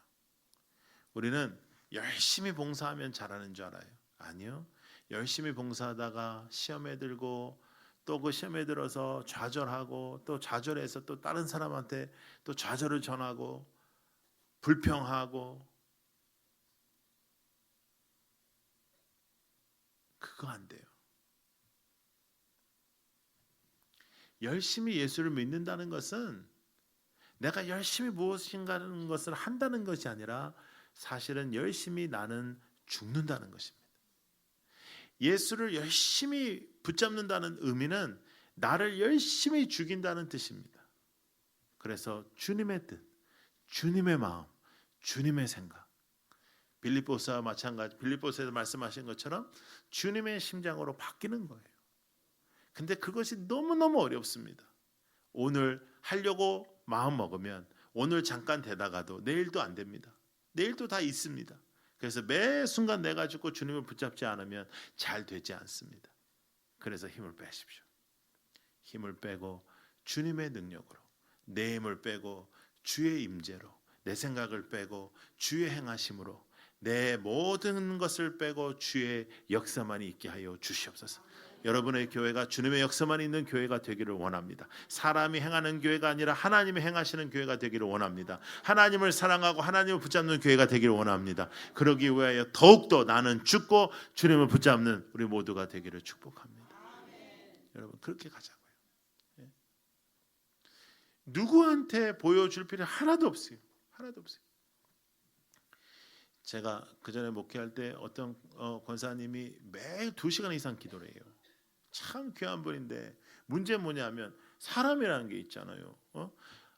우리는 열심히 봉사하면 잘하는 줄 알아요. 아니요, 열심히 봉사하다가 시험에 들고 또 그 시험에 들어서 좌절하고 또 좌절해서 또 다른 사람한테 또 좌절을 전하고 불평하고, 그거 안 돼요. 열심히 예수를 믿는다는 것은 내가 열심히 무엇인가 하는 것을 한다는 것이 아니라 사실은 열심히 나는 죽는다는 것입니다. 예수를 열심히 붙잡는다는 의미는 나를 열심히 죽인다는 뜻입니다. 그래서 주님의 뜻, 주님의 마음, 주님의 생각, 빌립보서와 마찬가지, 빌립보서에서 말씀하신 것처럼 주님의 심장으로 바뀌는 거예요. 근데 그것이 너무너무 어렵습니다. 오늘 하려고 마음 먹으면 오늘 잠깐 되다가도 내일도 안 됩니다. 내일도 다 있습니다. 그래서 매 순간 내가 죽고 주님을 붙잡지 않으면 잘 되지 않습니다. 그래서 힘을 빼십시오. 힘을 빼고 주님의 능력으로, 내 힘을 빼고 주의 임재로, 내 생각을 빼고 주의 행하심으로, 내 모든 것을 빼고 주의 역사만이 있게 하여 주시옵소서. 여러분의 교회가 주님의 역사만 있는 교회가 되기를 원합니다. 사람이 행하는 교회가 아니라 하나님이 행하시는 교회가 되기를 원합니다. 하나님을 사랑하고 하나님을 붙잡는 교회가 되기를 원합니다. 그러기 위하여 더욱더 나는 죽고 주님을 붙잡는 우리 모두가 되기를 축복합니다. 여러분, 그렇게 가자고요. 누구한테 보여줄 필요 하나도 없어요. 하나도 없어요. 제가 그 전에 목회할 때 어떤 권사님이 매일 2시간 이상 기도를 해요. 참 귀한 분인데 문제는 뭐냐면 사람이라는 게 있잖아요.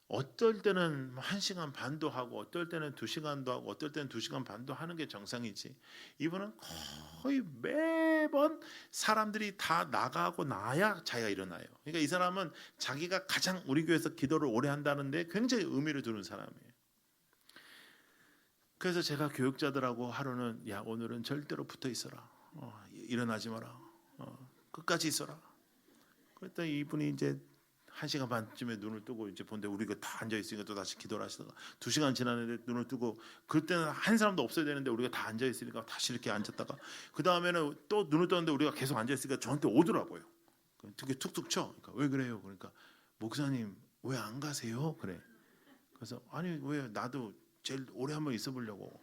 어떨 때는 1시간 반도 하고 어떨 때는 2시간도 하고 어떨 때는 2시간 반도 하는 게 정상이지, 이분은 거의 매번 사람들이 다 나가고 나야 자기가 일어나요. 그러니까 이 사람은 자기가 가장 우리 교회에서 기도를 오래 한다는데 굉장히 의미를 두는 사람이에요. 그래서 제가 교육자들하고 하루는 야, 오늘은 절대로 붙어 있어라. 일어나지 마라. 끝까지 있어라. 그랬더니 이분이 이제 1시간 반쯤에 눈을 뜨고 이제 본데 우리가 다 앉아 있으니까 또 다시 기도를 하시다가 2시간 지났는데 눈을 뜨고, 그때는 한 사람도 없어야 되는데 우리가 다 앉아 있으니까 다시 이렇게 앉았다가 그 다음에는 또 눈을 떴는데 우리가 계속 앉아 있으니까 저한테 오더라고요. 되게 툭툭 쳐. 그러니까 왜 그래요? 그러니까 목사님 왜 안 가세요? 그래. 그래서 아니 왜, 나도 제일 오래 한번 있어 보려고.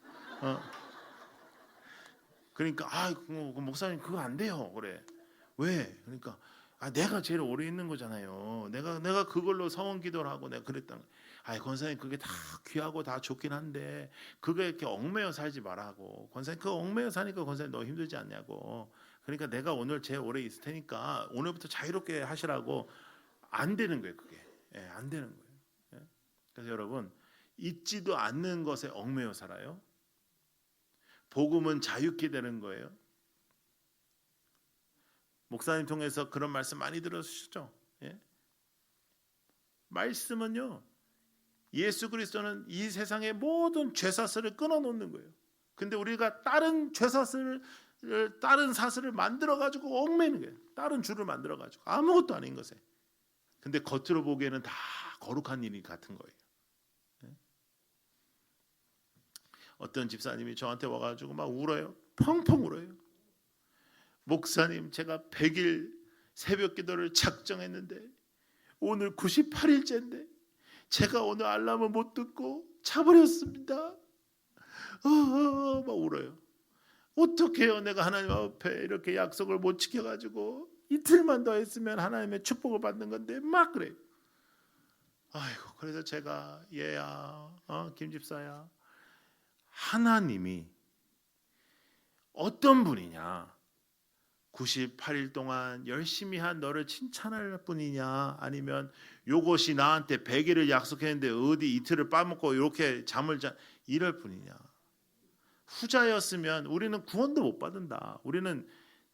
그러니까 목사님 그거 안 돼요. 그래. 왜? 그러니까 내가 제일 오래 있는 거잖아요. 내가 그걸로 서원 기도를 하고 내가 그랬다. 권사님 그게 다 귀하고 다 좋긴 한데 그게 이렇게 얽매여 살지 말라고. 권사님 그거 얽매여 사니까 권사님 너무 힘들지 않냐고. 그러니까 내가 오늘 제일 오래 있을 테니까 오늘부터 자유롭게 하시라고. 안 되는 거예요. 그게. 안 되는 거예요. 그래서 여러분, 있지도 않는 것에 얽매여 살아요. 복음은 자유케 되는 거예요. 목사님 통해서 그런 말씀 많이 들으시죠? 말씀은요, 예수 그리스도는 이 세상의 모든 죄사슬을 끊어놓는 거예요. 근데 우리가 다른 죄사슬을, 다른 사슬을 만들어가지고 얽매는 거예요. 다른 줄을 만들어가지고 아무것도 아닌 것에. 근데 겉으로 보기에는 다 거룩한 일이 같은 거예요. 어떤 집사님이 저한테 와가지고 막 울어요. 펑펑 울어요. 목사님, 제가 100일 새벽 기도를 작정했는데 오늘 98일째인데 제가 오늘 알람을 못 듣고 자버렸습니다. 막 울어요. 어떻게 해요? 내가 하나님 앞에 이렇게 약속을 못 지켜가지고 이틀만 더 했으면 하나님의 축복을 받는 건데 막 그래요. 아이고, 그래서 제가 얘야, 김 집사야, 하나님이 어떤 분이냐? 98일 동안 열심히 한 너를 칭찬할 뿐이냐, 아니면 요것이 나한테 100일을 약속했는데 어디 이틀을 빠먹고 이렇게 잠을 자 이럴 뿐이냐. 후자였으면 우리는 구원도 못 받는다. 우리는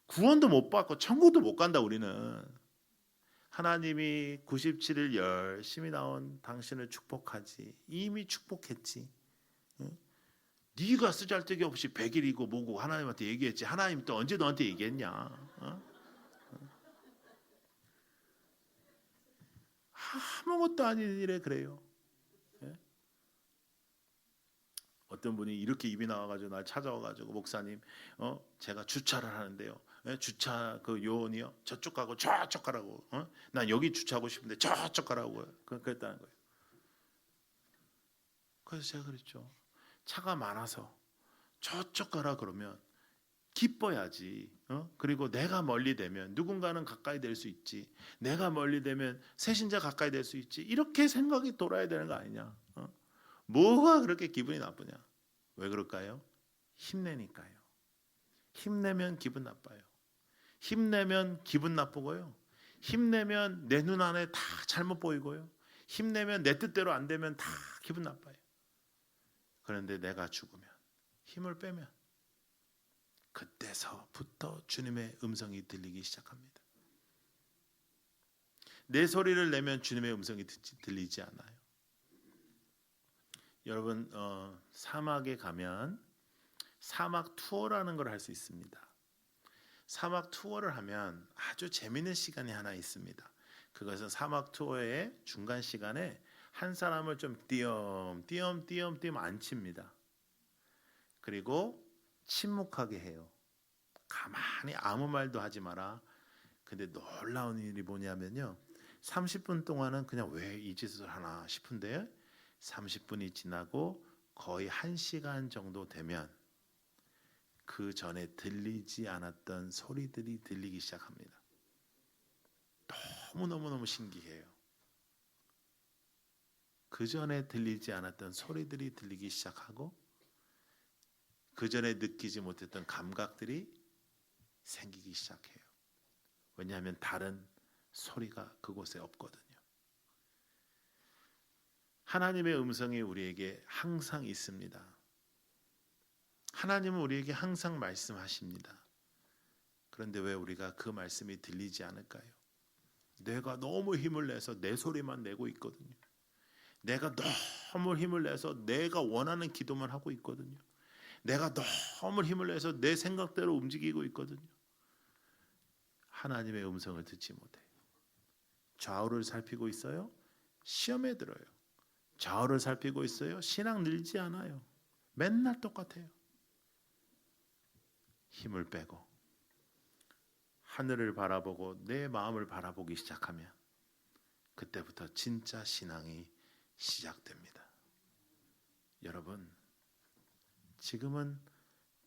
구원도 못 받고 천국도 못 간다. 우리는 하나님이 97일 열심히 나온 당신을 축복하지. 이미 축복했지. 응? 네가 쓰잘데기 없이 100일이고 뭐고 하나님한테 얘기했지. 하나님 또 언제 너한테 얘기했냐? 어? 아무것도 아닌 일에 그래요. 예? 어떤 분이 이렇게 입이 나와가지고 날 찾아와가지고 목사님, 제가 주차를 하는데요. 예? 주차 그 요원이요. 저쪽 가고 저쪽 가라고. 난 여기 주차하고 싶은데 저쪽 가라고. 그랬다는 거예요. 그래서 제가 그랬죠. 차가 많아서 저쪽 가라 그러면 기뻐야지. 그리고 내가 멀리 되면 누군가는 가까이 될 수 있지. 내가 멀리 되면 새신자 가까이 될 수 있지. 이렇게 생각이 돌아야 되는 거 아니냐. 뭐가 그렇게 기분이 나쁘냐. 왜 그럴까요? 힘내니까요. 힘내면 기분 나빠요. 힘내면 기분 나쁘고요. 힘내면 내 눈 안에 다 잘못 보이고요. 힘내면 내 뜻대로 안 되면 다 기분 나빠요. 그런데 내가 죽으면, 힘을 빼면 그때서부터 주님의 음성이 들리기 시작합니다. 내 소리를 내면 주님의 음성이 들리지 않아요. 여러분, 사막에 가면 사막 투어라는 걸 할 수 있습니다. 사막 투어를 하면 아주 재미있는 시간이 하나 있습니다. 그것은 사막 투어의 중간 시간에 한 사람을 좀 띄엄띄엄 앉힙니다. 그리고 침묵하게 해요. 가만히 아무 말도 하지 마라. 근데 놀라운 일이 뭐냐면요. 30분 동안은 그냥 왜 이 짓을 하나 싶은데 30분이 지나고 거의 1시간 정도 되면 그 전에 들리지 않았던 소리들이 들리기 시작합니다. 너무너무 신기해요. 그 전에 들리지 않았던 소리들이 들리기 시작하고 그 전에 느끼지 못했던 감각들이 생기기 시작해요. 왜냐하면 다른 소리가 그곳에 없거든요. 하나님의 음성이 우리에게 항상 있습니다. 하나님은 우리에게 항상 말씀하십니다. 그런데 왜 우리가 그 말씀이 들리지 않을까요? 내가 너무 힘을 내서 내 소리만 내고 있거든요. 내가 너무 힘을 내서 내가 원하는 기도만 하고 있거든요. 내가 너무 힘을 내서 내 생각대로 움직이고 있거든요. 하나님의 음성을 듣지 못해요. 좌우를 살피고 있어요. 시험에 들어요. 좌우를 살피고 있어요. 신앙 늘지 않아요. 맨날 똑같아요. 힘을 빼고 하늘을 바라보고 내 마음을 바라보기 시작하면 그때부터 진짜 신앙이 시작됩니다. 여러분, 지금은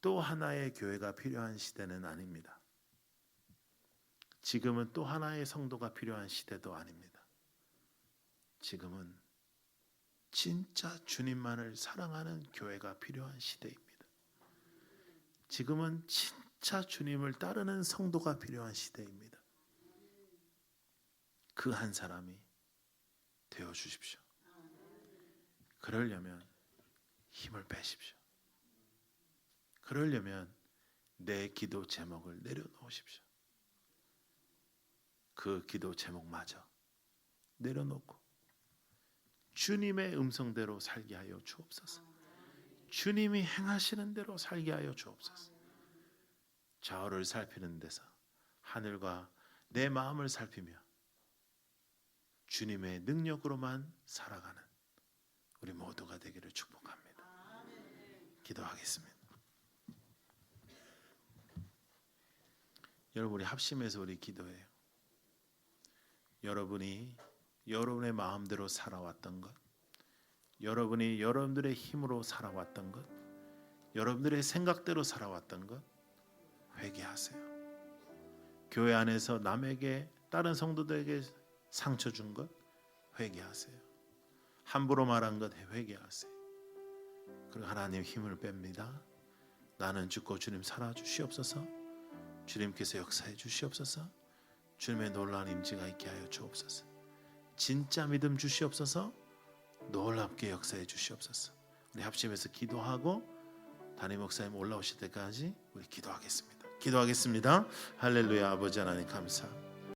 또 하나의 교회가 필요한 시대는 아닙니다. 지금은 또 하나의 성도가 필요한 시대도 아닙니다. 지금은 진짜 주님만을 사랑하는 교회가 필요한 시대입니다. 지금은 진짜 주님을 따르는 성도가 필요한 시대입니다. 그 한 사람이 되어 주십시오. 그러려면 힘을 빼십시오. 그러려면 내 기도 제목을 내려놓으십시오. 그 기도 제목마저 내려놓고 주님의 음성대로 살게 하여 주옵소서. 주님이 행하시는 대로 살게 하여 주옵소서. 좌우를 살피는 데서 하늘과 내 마음을 살피며 주님의 능력으로만 살아가는 우리 모두가 되기를 축복합니다. 기도하겠습니다. 여러분, 우리 합심해서 우리 기도해요. 여러분이 여러분의 마음대로 살아왔던 것, 여러분이 여러분들의 힘으로 살아왔던 것, 여러분들의 생각대로 살아왔던 것 회개하세요. 교회 안에서 남에게, 다른 성도들에게 상처 준 것 회개하세요. 함부로 말한 것 회개하세요. 그리고 하나님 힘을 뺍니다. 나는 죽고 주님 살아주시옵소서. 주님께서 역사해 주시옵소서. 주님의 놀라운 임재가 있게 하여 주옵소서. 진짜 믿음 주시옵소서. 놀랍게 역사해 주시옵소서. 우리 합심해서 기도하고 담임 목사님 올라오실 때까지 우리 기도하겠습니다. 기도하겠습니다. 할렐루야. 아버지 하나님 감사.